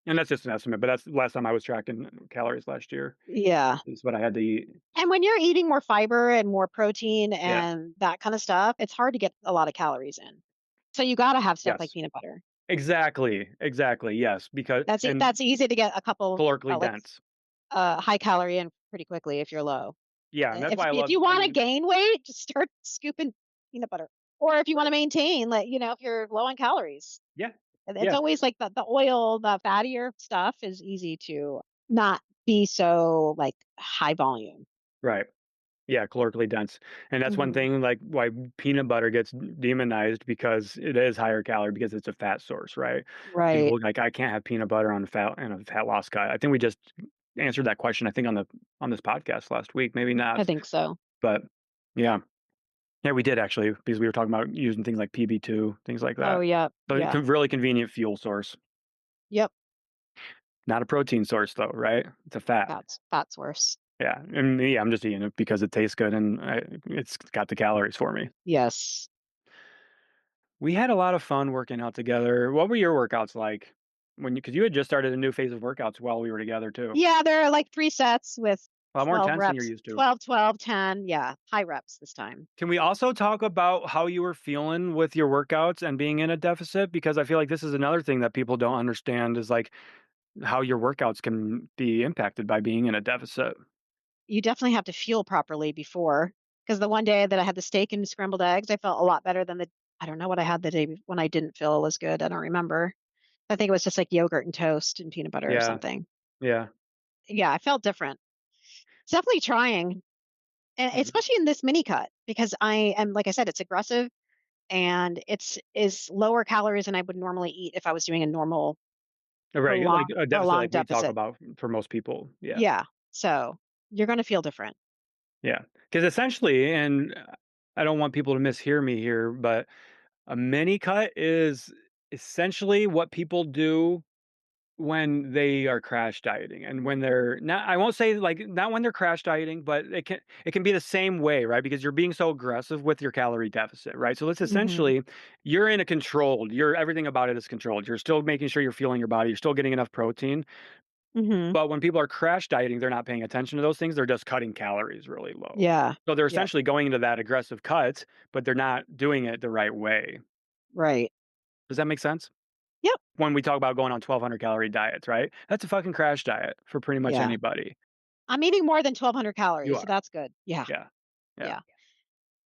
And that's just an estimate, but that's the last time I was tracking calories last year Yeah. is what I had to eat. And when you're eating more fiber and more protein Yeah. and that kind of stuff, it's hard to get a lot of calories in. So you got to have stuff like Yes. peanut butter. Exactly, exactly, yes, because and That's easy to get a couple calorically pellets dense. high calorie in pretty quickly if you're low. Yeah, and that's why I If love you I want to mean gain weight, just start scooping peanut butter. Or if you want to maintain, like, if you're low on calories. yeah, And it's yeah, always like the oil, the fattier stuff is easy to not be so like high volume. right. Yeah, calorically dense, and that's one Hmm. thing, like, why peanut butter gets demonized because it is higher calorie because it's a fat source, right? Right. People like, "I can't have peanut butter on a fat loss guy." I think we just answered that question, I think, on this podcast last week, maybe I not, think so. but yeah. Yeah, we did actually, because we were talking about using things like PB2, things like Oh, that. yeah. So, it's Yeah. a really convenient fuel source. Yep. Not a protein source though, right? It's a fat. Fat's worse. Yeah, and me, I'm just eating it because it tastes good and it's got the calories for me. Yes. We had a lot of fun working out together. What were your workouts like because you had just started a new phase of workouts while we were together too? Yeah, there are like 3 sets with A lot more 12 intense than you're reps, used to. 12, 12, 10. Yeah. High reps this time. Can we also talk about how you were feeling with your workouts and being in a deficit? Because I feel like this is another thing that people don't understand is like how your workouts can be impacted by being in a deficit. you definitely have to fuel properly before. Because the one day that I had the steak and scrambled eggs, I felt a lot better than I don't know what I had the day when I didn't feel as good. I don't remember. I think it was just like yogurt and toast and peanut butter or Yeah. something. Yeah. Yeah, I felt different. It's definitely trying, and Mhm. especially in this mini cut because I am, like I said, it's aggressive and it's is lower calories than I would normally eat if I was doing a normal Right, like a deficit like prolonged we talk deficit. about for most people. Yeah. Yeah. So you're going to feel different. Yeah. Because essentially, and I don't want people to mishear me here, but a mini cut is essentially what people do when they are crash dieting and when they're not, I won't say like not when they're crash dieting, but it can be the same way, right? Because you're being so aggressive with your calorie deficit, right? So it's Hmm. essentially you're in a controlled, you're everything about it is controlled. You're still making sure you're fueling your body, you're still getting enough protein. Hmm. But when people are crash dieting, they're not paying attention to those things. They're just cutting calories really low. Yeah. So they're Yep. essentially going into that aggressive cut, but they're not doing it the right way. Right. Does that make sense? Yep. When we talk about going on 1,200 calorie diets, right? That's a fucking crash diet for pretty much Yeah. anybody. I'm eating more than 1,200 You calories, so are. that's good. Yeah. Yeah. Yeah. Yeah.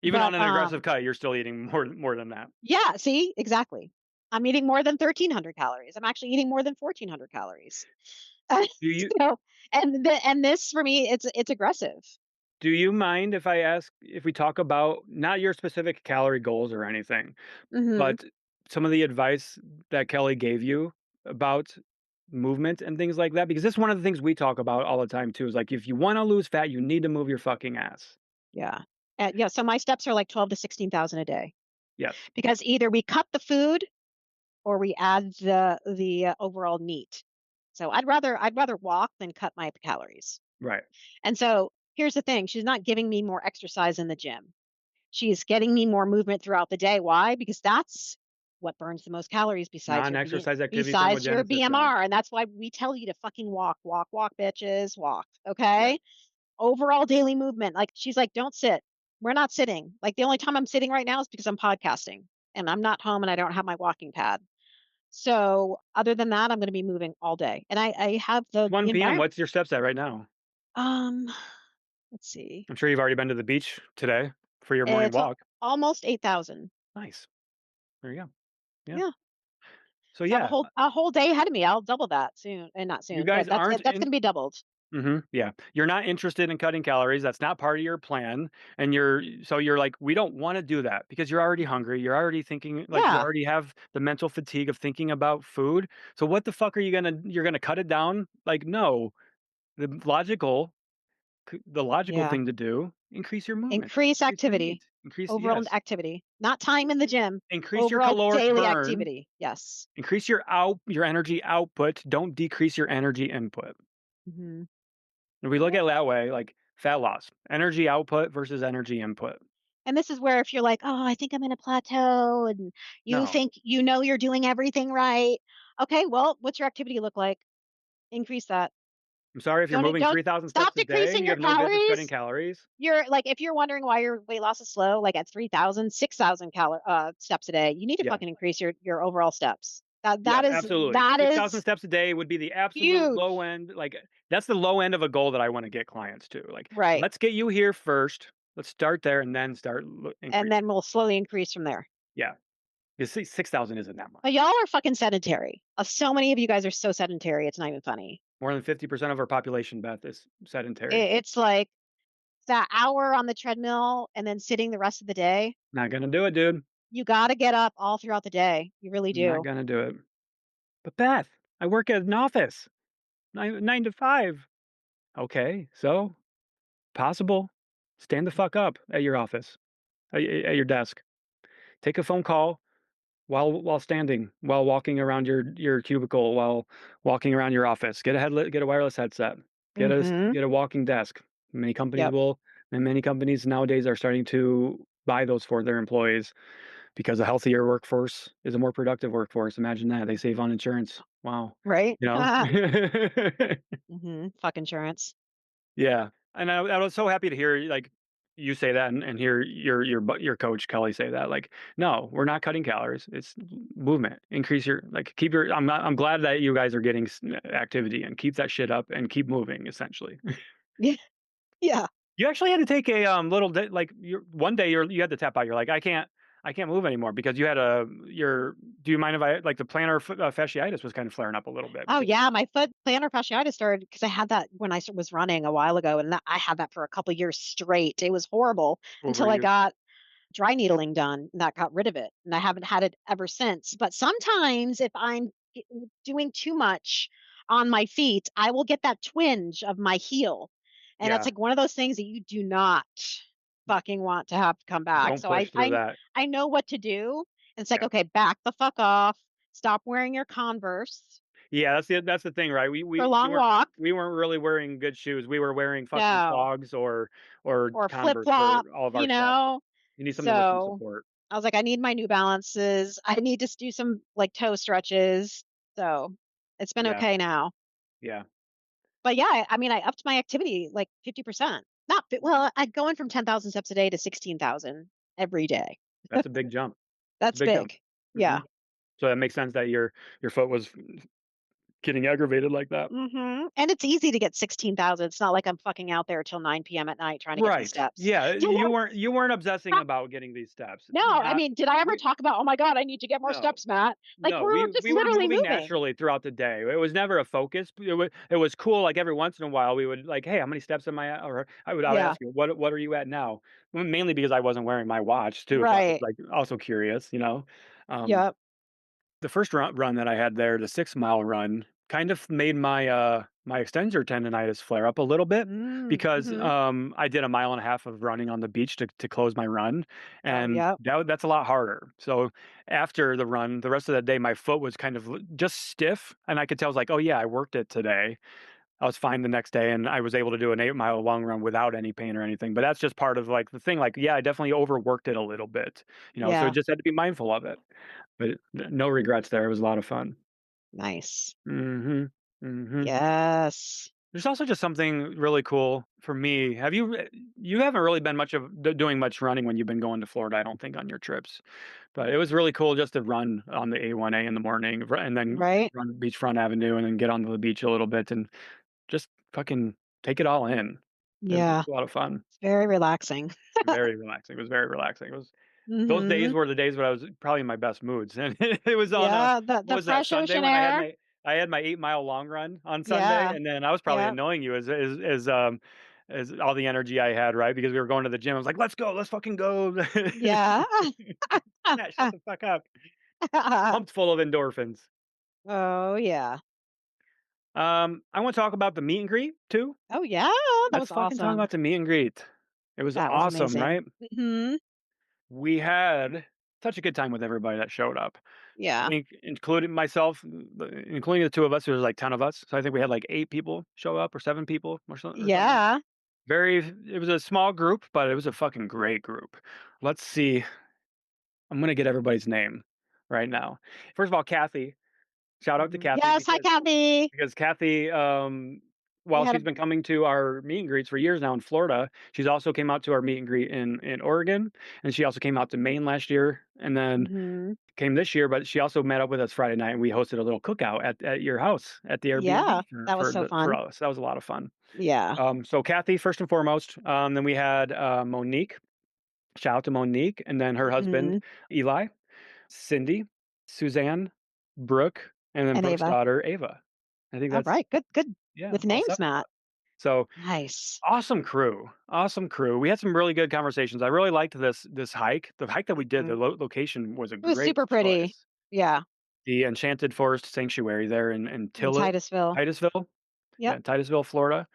Even on But an aggressive cut, you're still eating more than that. yeah, see, exactly. I'm eating more than 1,300 calories. I'm actually eating more than 1,400 calories. Do you So, and this for me, it's aggressive. do you mind if I ask if we talk about not your specific calorie goals or anything, Hmm. but some of the advice that Kelly gave you about movement and things like that? Because this is one of the things we talk about all the time too, is like if you want to lose fat, you need to move your fucking ass. Yeah. Yeah. So my steps are like 12 to 16,000 a day Yes. because either we cut the food or we add the overall meat. So I'd rather walk than cut my calories. Right. And so here's the thing: she's not giving me more exercise in the gym. She's getting me more movement throughout the day. Why? Because that's what burns the most calories Non-exercise activity besides your thermogenesis, yeah. BMR. And that's why we tell you to fucking walk, walk, walk, bitches, walk. Yeah. Okay. Overall daily movement. Like she's like, don't sit. We're not sitting. Like the only time I'm sitting right now is because I'm podcasting and I'm not home and I don't have my walking pad. So other than that, I'm going to be moving all day. And I have It's the 1 PM. environment. What's your steps at right now? Um, let's see. I'm sure you've already been to the beach today for your morning It's walk. almost 8,000. Nice. There you go. Yeah. Yeah. So So I have yeah, a whole day ahead of me. I'll double that soon, and not you soon, guys but aren't that's in going to be doubled. yeah. You're not interested in cutting calories. That's not part of your plan. And you're like, we don't want to do that because you're already hungry. You're already thinking like you Yeah. already have the mental fatigue of thinking about food. So what the fuck are you're gonna cut it down? Like, no. The logical the logical Yeah. thing to do, increase your movement, Increase increase your activity, meat, increase overall yes. activity, not time in the gym, Increase your overall caloric daily burn, activity. Yes. increase your energy output, don't decrease your energy input. Hmm. If we look at it that way, like fat loss, energy output versus energy input. And this is where if you're like, oh, I think I'm in a plateau, and you No. think you know you're doing everything right. Okay, well, what's your activity look like? Increase that. I'm sorry if you're moving Don't 3,000 stop steps a day, decreasing you your have no business cutting calories. calories. You're like, if you're wondering why your weight loss is slow, like at 3,000, 6,000 steps a day, you need to Yes. fucking increase your overall steps. That Yeah, that is absolutely. that 6,000 is steps a day would be the absolute low huge. end. Like that's the low end of a goal that I want to get clients to. Like, Right. let's get you here first. Let's start there and then start And increasing. then we'll slowly increase from there. Yeah. You see, 6,000 isn't that But much. y'all are fucking sedentary. So many of you guys are so sedentary, it's not even funny. More than 50% of our population, Beth, is sedentary. It's like that hour on the treadmill and then sitting the rest of the day. Not gonna do it, dude. You got to get up all throughout the day. You really Not do. gonna do it. But Beth, I work at an office, 9 to 5. Okay, so possible. Stand the fuck up at your office, at your desk. Take a phone call while standing, while walking around your cubicle, while walking around your office. Get a wireless headset. Mhm. Get a walking desk. Many companies Yep. will, and many companies nowadays are starting to buy those for their employees because a healthier workforce is a more productive workforce. Imagine that. They save on insurance. Wow. Right? You know? Mhm. Fuck insurance. Yeah, and I was so happy to hear, like, you say that and hear your coach Kelly say that, like, "No, we're not cutting calories, it's movement. Increase your like, keep your" I'm glad that you guys are getting activity and keep that shit up and keep moving, essentially. Yeah. Yeah. You actually had to take a, little day like, one day you had to tap out, you're like, I can't move anymore," because you had a your do you mind if I like, the plantar fasciitis was kind of flaring up a little bit Oh, because yeah, my foot plantar fasciitis started because I had that when was running a while ago, and I had that for a couple years straight. It was horrible until I overuse. got dry needling done, and that got rid of it, and I haven't had it ever since. But sometimes if I'm doing too much on my feet, I will get that twinge of my heel, and that's Yeah, like one of those things that you do not fucking want to have to come back. don't So push through that. I know what to do. It's like, Yeah. okay, back the fuck off. Stop wearing your Converse Yeah, that's the thing, right? We for we we long weren't walks. we weren't really wearing good shoes. We were wearing fucking No, clogs or or flip Converse for flops, all of our you steps. know? You need something with some So support. I was like, I need my New Balances. I need to do some like toe stretches. So it's been Yeah, okay now. yeah. But yeah, I mean, I upped my activity like 50%. Not, well, I'm going from 10,000 steps a day to 16,000 every day. That's a big jump. It's a That's big jump. big. Yeah. Mhm. So that makes sense that your foot was getting aggravated like that. And it's easy to get 16,000. It's not like I'm fucking out there till 9 p.m. at night trying to get these Right. steps. Yeah, you weren't obsessing about getting these steps. No, I Not mean, did I ever we talk about, "Oh my god, I need to get more no. steps, Matt?" Like, No, we're we just we were literally moving moving. naturally throughout the day. It was never a focus. It was cool. Like every once in a while, we would like, "Hey, how many steps am I at?" Or I would Yeah, ask you, "What are you at now?" Mainly because I wasn't wearing my watch too, so I was right. like also curious. Um, Yep. the first run that I had there, the 6 mile run, kind of made my extensor tendonitis flare up a little bit because Mhm. I did a mile and a half of running on the beach to close my run, Oh, and yep. that's a lot harder. So after the run, the rest of that day, my foot was kind of just stiff, and I could tell I was like, oh yeah, I worked it today. I was fine the next day, and I was able to do an 8 mile long run without any pain or anything. But that's just part of like the thing. Like, yeah, I definitely overworked it a little bit. So Yeah, just had to be mindful of it. But no regrets there. It was a lot of fun. nice. Mhm. Mhm. Yes. There's also just something really cool for me. You haven't really been much of doing much running when you've been going to Florida, I don't think, on your trips. But it was really cool just to run on the A1A in the morning, and then Right? run Beachfront Avenue, and then get onto the beach a little bit and just fucking take it all in. It Yeah, was a lot of fun. it's very relaxing. Very relaxing. It was very relaxing. Those days Mhm. were the days when I was probably in my best moods, and it was on a Yeah, what the was that, fresh Sunday ocean when air. I had my 8 mile long run on Sunday, Yeah, and then I was probably yep, annoying you as all the energy I had, right? Because we were going to the gym. I was like, "Let's go. Let's fucking go." yeah. Matt, shut the fuck up. Pumped full of endorphins. Oh, yeah. I wanna talk about the meet and greet too. Oh, yeah, that Let's was fucking talk awesome. about the meet and greet. It was That was awesome, amazing. right? Mhm. We had such a good time with everybody that showed up. I Yeah. think including myself, including the 2 of us, there was like 10 of us. So I think we had like 8 people show up or 7 people or something. Yeah. It was a small group, but it was a fucking great group. Let's see. I'm gonna get everybody's name right now. First of all, Kathy. Shout out to Mhm. Kathy Yes, hi, Kathy. because Kathy, We while had a she's been coming to our meet and greets for years now in Florida, she's also came out to our meet and greet in Oregon, and she also came out to Maine last year, and then Mhm. came this year. But she also met up with us Friday night, and we hosted a little cookout at your house at the Yeah, Airbnb that was so for fun. us. That was a lot of fun. Yeah. So Kathy first and foremost. Then we had Monique. Shout out to Monique, and then her husband Mhm. Eli, Cindy, Suzanne, Brooke, and then And Brooke's Ava. daughter Ava. I think that's Alright, good yeah, with all names, 7 of Matt. us. So, Nice. awesome crew, awesome crew. We had some really good conversations. I really liked this hike. The hike that we did, the Mhm. location was a It was great super pretty. choice. Yeah, The Enchanted Forest Sanctuary there in in Titusville. Titusville? Yeah, Yep. Titusville, Florida.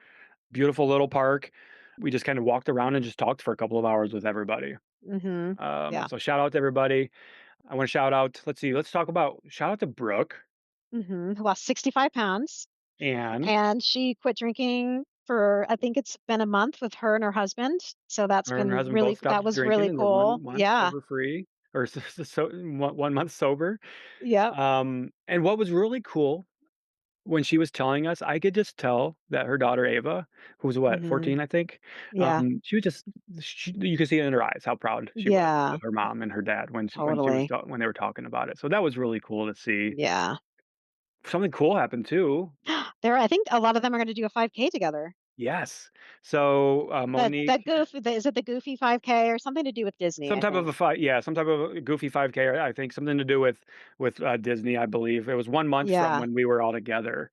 Beautiful little park. We just kinda walked around and just talked for a couple of hours with everybody. Mhm. Yeah. So shout out to everybody. I wanna shout out let's see, shout out to Brooke Who lost 65 pounds, and and she quit drinking for I think it's been a month with her and her husband, so that's her and her been husband both really that stopped was drinking really and were cool. 1 month Yeah. sober free or so 1 month sober. Yep. And what was really cool when she was telling us, I could just tell that her daughter Ava, who was what, Mhm. 14, I think, Yeah. she was just you could see it in her eyes how proud she was Yeah, of her mom and her dad totally. when they were talking about it. So that was really cool to see. Yeah. Something cool happened too. I think a lot of them are gonna do a 5K together. Yes. So, That Monique, goofy is it the Goofy 5K or something to do with Disney, some I type of think. a yeah, some type of a goofy 5K, I think something to do with Disney, I believe. It was 1 month from Yeah. when we were all together.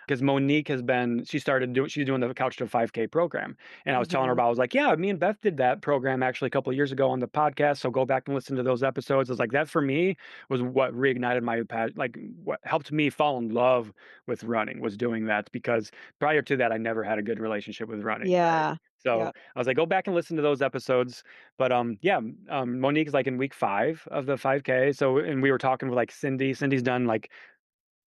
Because Monique she's doing the Couch to 5K program, and I was telling her Mhm. about I was like, "Yeah, me and Beth did that program actually a couple of years ago on the podcast, so go back and listen to those episodes." I was like, that for me was what reignited my like, what helped me fall in love with running was doing that, because prior to that, I never had a good relationship with running, right? Yeah. So, Yep. I was like, "Go back and listen to those episodes." But, yeah, Monique's, like, in week 5 of the 5K, so and we were talking with, like, Cindy. Cindy's done, like,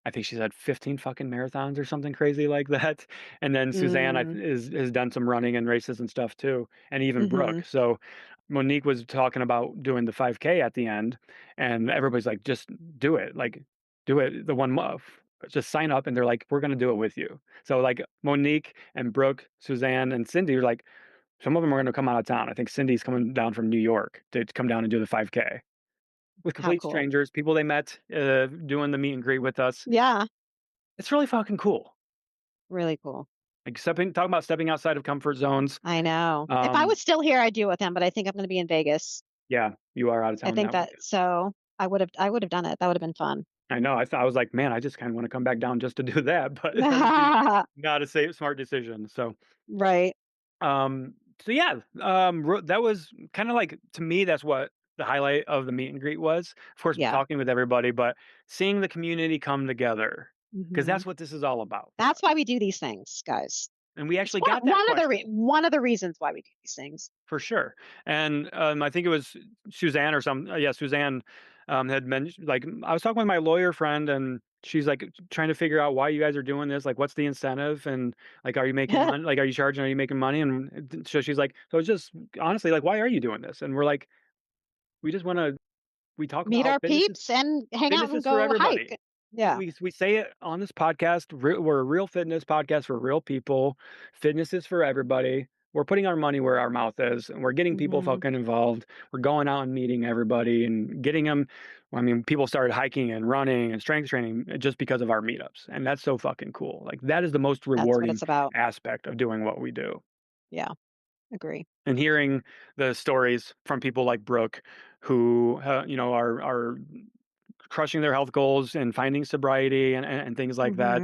I think she's had 15 fucking marathons or something crazy like that, and then Suzanne Mm. has done some running and races and stuff too, and even Brooke. Mhm. So, Monique was talking about doing the 5K at the end, and everybody's like, "Just do it, like, do it the 1 month. Just sign up," and they're like, "We're gonna do it with you." So, like, Monique and Brooke, Suzanne, and Cindy are like, some of them are gonna come out of town. I think Cindy's coming down from New York to come down and do the 5K with How complete cool. strangers, people they met, doing the meet and greet with us. Yeah. It's really fucking cool. Really cool. Like, talking about stepping outside of comfort zones. I know. If I Um, was still here, I'd do it with him, but I think I'm gonna be in Vegas. yeah, you are out of I town think that that weekend. so I would have done it. That would have been fun. I know, I was like, "Man, I just kinda wanna come back down just to do that," but that would be not a smart decision, so, Right. um yeah, that was kinda like to me, that's what the highlight of the meet and greet was. Of course, Yeah. talking with everybody, but seeing the community come together, because Mhm. that's what this is all about, That's why we do these things, guys. and we It's actually got that question. one of the reasons why we do these things. For sure. And, I think it was Suzanne or yeah, Suzanne, had mentioned like, I was talking with my lawyer friend, and she's, like, trying to figure out why you guys are doing this, like, what's the incentive, and, like, are you making money? Like, are you charging? Are you making money? And so she's like, "So it's just honestly, like, why are you doing this?" And we're like, "We just wanna we talk about Meet how our peeps and hang out fitness and is for go everybody." hike. Yeah. We say it on this podcast. We're a real fitness podcast for real people. Fitness is for everybody. We're putting our money where our mouth is, and we're getting people Mhm. fucking involved. We're going out and meeting everybody and getting them. I mean, people started hiking and running and strength training just because of our meetups, and that's so fucking cool. Like, that is the most That's what rewarding it's about. aspect of doing what we do. Yeah. Agree. And hearing the stories from people like Brooke, who are crushing their health goals and finding sobriety and things like that.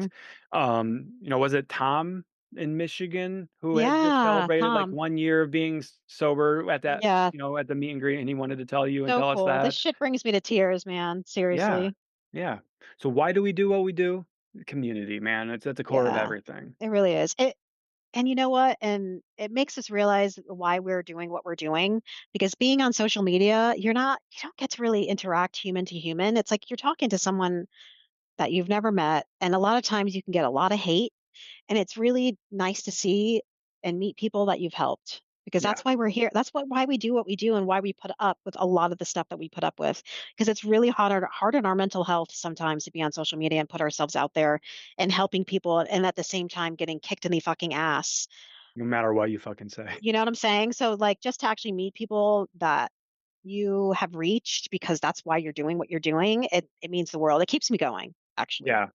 Mhm. Was it Tom in Michigan who had just Yeah, celebrated like Tom. 1 year of being sober at that, Yeah, at the meet and greet, and he wanted to tell you and so tell us cool. This that. shit brings me to tears, man. Yeah. Seriously. Yeah. So why do we do what we do? Community, man. It's at the core of Yeah. everything. It really is. And you know what? And it makes us realize why we're doing what we're doing because being on social media, you don't get to really interact human to human. It's like you're talking to someone that you've never met, and a lot of times you can get a lot of hate. And it's really nice to see and meet people that you've helped because Yeah. that's why we're here. That's why we do what we do and why we put up with a lot of the stuff that we put up with. Because it's really hard on our mental health sometimes to be on social media and put ourselves out there and helping people and at the same time getting kicked in the fucking ass. No matter what you fucking say. You know what I'm saying? So like just to actually meet people that you have reached because that's why you're doing what you're doing, it means the world. It keeps me going, actually. Yeah.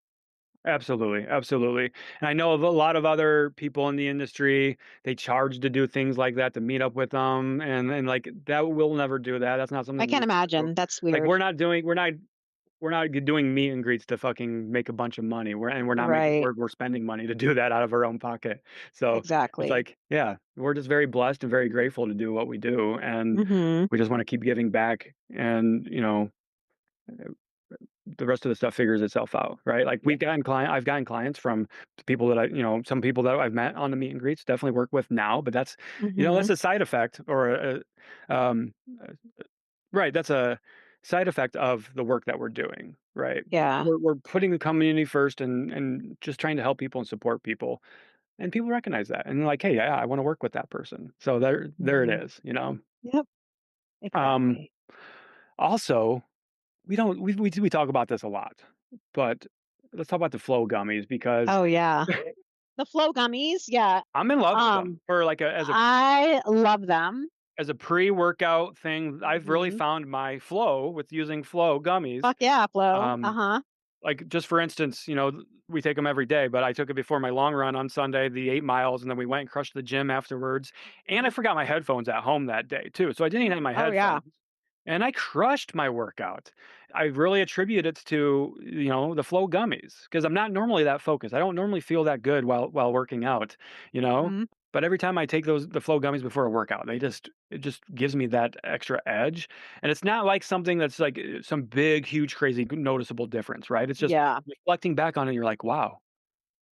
Absolutely, absolutely. And I know of a lot of other people in the industry, they charge to do things like that, to meet up with them, and like, that we'll never do that. That's not I something can't we do. imagine. That's Like, weird. we're not doing meet and greets to fucking make a bunch of money. We're not making Right. we're spending money to do that out of our own pocket. So, it's Exactly. like, yeah, we're just very blessed and very grateful to do what we do, and Mhm. we just wanna keep giving back, and, the rest of the stuff figures itself out, right? Like, I've gotten clients from people that some people that I've met on the meet and greets, definitely work with now, but that's Mhm. a side effect, or um, uh, right, that's a side effect of the work that we're doing, right? Yeah. We're putting the community first, and just trying to help people and support people, and people recognize that, and they're like, "Hey, yeah, I want to work with that person." So there it Mhm. is. Yep. Um, Exactly. Also, we don't we talk about this a lot, but let's talk about the Flow gummies, because Oh, yeah. The Flow gummies, yeah. I'm in love with them Um, for like I love them. as a pre-workout thing. I've really Mhm. found my flow with using Flow gummies. Fuck yeah, Flow. Um, Uh-huh. like, just for instance, we take them every day, but I took it before my long run on Sunday, the 8 miles, and then we went and crushed the gym afterwards. And I forgot my headphones at home that day too. So I didn't even have my Oh, yeah. headphones. And I crushed my workout. I really attribute it to, the Flow gummies because I'm not normally that focused. I don't normally feel that good while working out, you know? Mhm. But every time I take the Flow gummies before a workout, it just gives me that extra edge. And it's not like something that's like some big, huge, crazy, noticeable difference, right? It's just Yeah. reflecting back on it, you're like, wow,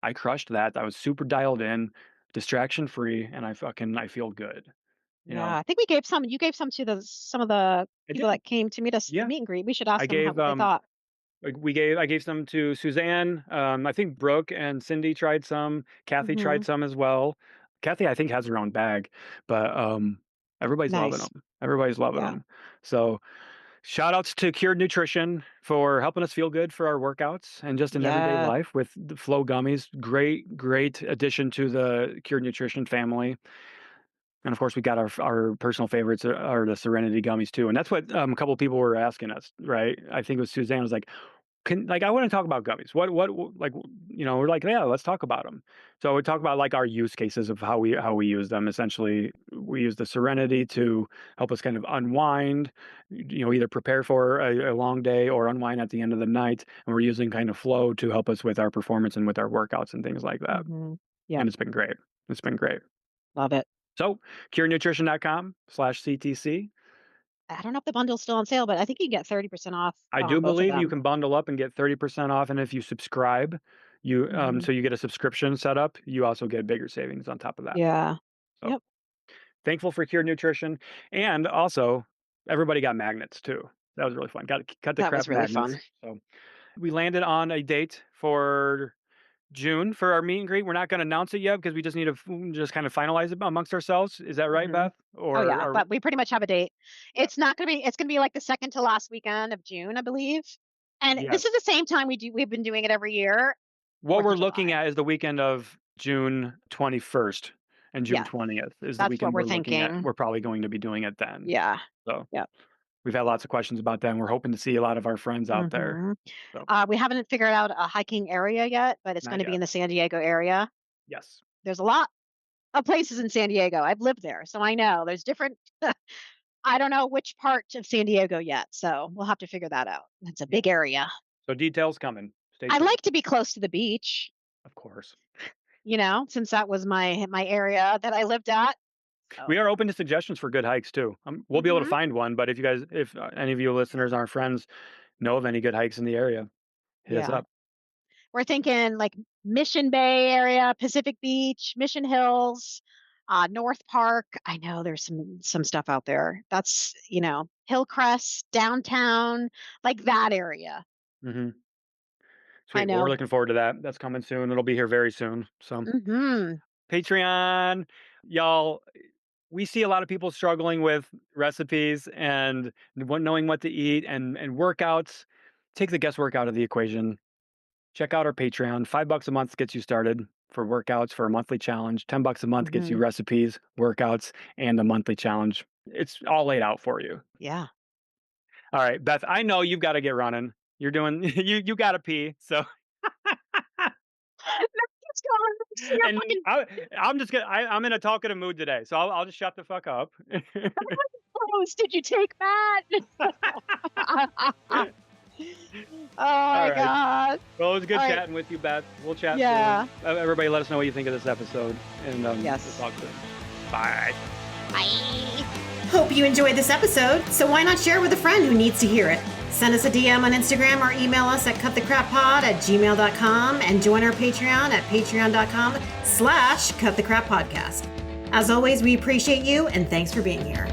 I crushed that. I was super dialed in, distraction free, and I feel good. You Yeah. know, I think you gave some to some of the I people did. that came to meet us at the Yeah. meet and greet. We should I ask them gave what they thought. I gave some to Suzanne. I think Brooke and Cindy tried some. Kathy tried Mhm. some as well. Kathy, I think, has her own bag, but everybody's loving Nice. them. Everybody's loving Yeah. them. So shout outs to Cured Nutrition for helping us feel good for our workouts and just in everyday Yeah. life with the Flow gummies. Great addition to the Cured Nutrition family. And of course, we got our personal favorites are the Serenity gummies too. And that's what a couple of people were asking us, right? I think it was Suzanne was like, I want to talk about gummies. We're like, yeah, let's talk about them. So we talk about like our use cases of how we use them. Essentially, we use the Serenity to help us kind of unwind, either prepare for a long day or unwind at the end of the night. And we're using kind of Flow to help us with our performance and with our workouts and things like that. Mhm. Yep. And it's been great. It's been great. Love it. So curenutrition.com/CTC. I don't know if the bundle's still on sale, but I think you can get 30% off I on do both of believe you them. can bundle up and get 30% off, and if you subscribe, Mhm. so you get a subscription set up, you also get bigger savings on top of that. Yeah. So Yep. thankful for Cured Nutrition, and also everybody got magnets too. That was really fun. Got to cut the That crap was really magnets. fun. So we landed on a date for June for our meet and greet. We're not going to announce it yet because we just need to just kind of finalize it amongst ourselves. Is that right, Mhm. Beth? Oh, Or yeah, are but we pretty much have a date. yeah, It's gonna be like the second to last weekend of June, I believe. And yes. this is the same time we've been doing it every year, What 4th we're of looking July. at is the weekend of June 21st and June Yes, 20th is the that's what weekend we're we're looking at. thinking. We're probably going to be doing it then. Yeah. So Yep. we've had lots of questions about that, and we're hoping to see a lot of our friends out there. Mhm. So We haven't figured out a hiking area yet, but it's not gonna be yet. in the San Diego area. Yes. There's a lot of places in San Diego. I've lived there, so I know there's different I don't know which part of San Diego yet, so we'll have to figure that out. It's a Yeah. big area. So details coming. Stay I tuned. like to be close to the beach, Of course. since that was my area that I lived at. We So, are open to suggestions for good hikes too. We'll be able to mhm, find one, but if any of you listeners, our friends, know of any good hikes in the area, hit us yeah. up. We're thinking like Mission Bay area, Pacific Beach, Mission Hills, North Park. I know there's some stuff out there. That's, Hillcrest, downtown, like that area. Hmm. I Sweet. Well, we're know. looking forward to that. That's coming soon. It'll be here very soon. So Mhm. Patreon, y'all. We see a lot of people struggling with recipes and knowing what to eat and workouts. Take the guesswork out of the equation. Check out our Patreon. $5 a month gets you started for workouts for a monthly challenge. $10 a month gets you Mhm. recipes, workouts, and a monthly challenge. It's all laid out for you. Yeah. All right, Beth, I know you've got to get running. You're doing you got to pee. So Let's go. See your and fucking I'm in a talkative mood today. So I'll just shut the fuck up. clothes. Did you take that? Oh All my right. God. Well, it was good All right. chatting with you, Beth. We'll chat Yeah. soon. Everybody, let us know what you think of this episode, and Yes. we'll talk soon. Bye. Bye. Hope you enjoyed this episode, so why not share with a friend who needs to hear it? Send us a DM on Instagram or email us at cutthecrappod@gmail.com and join our Patreon at patreon.com/cutthecrappodcast. As always, we appreciate you and thanks for being here.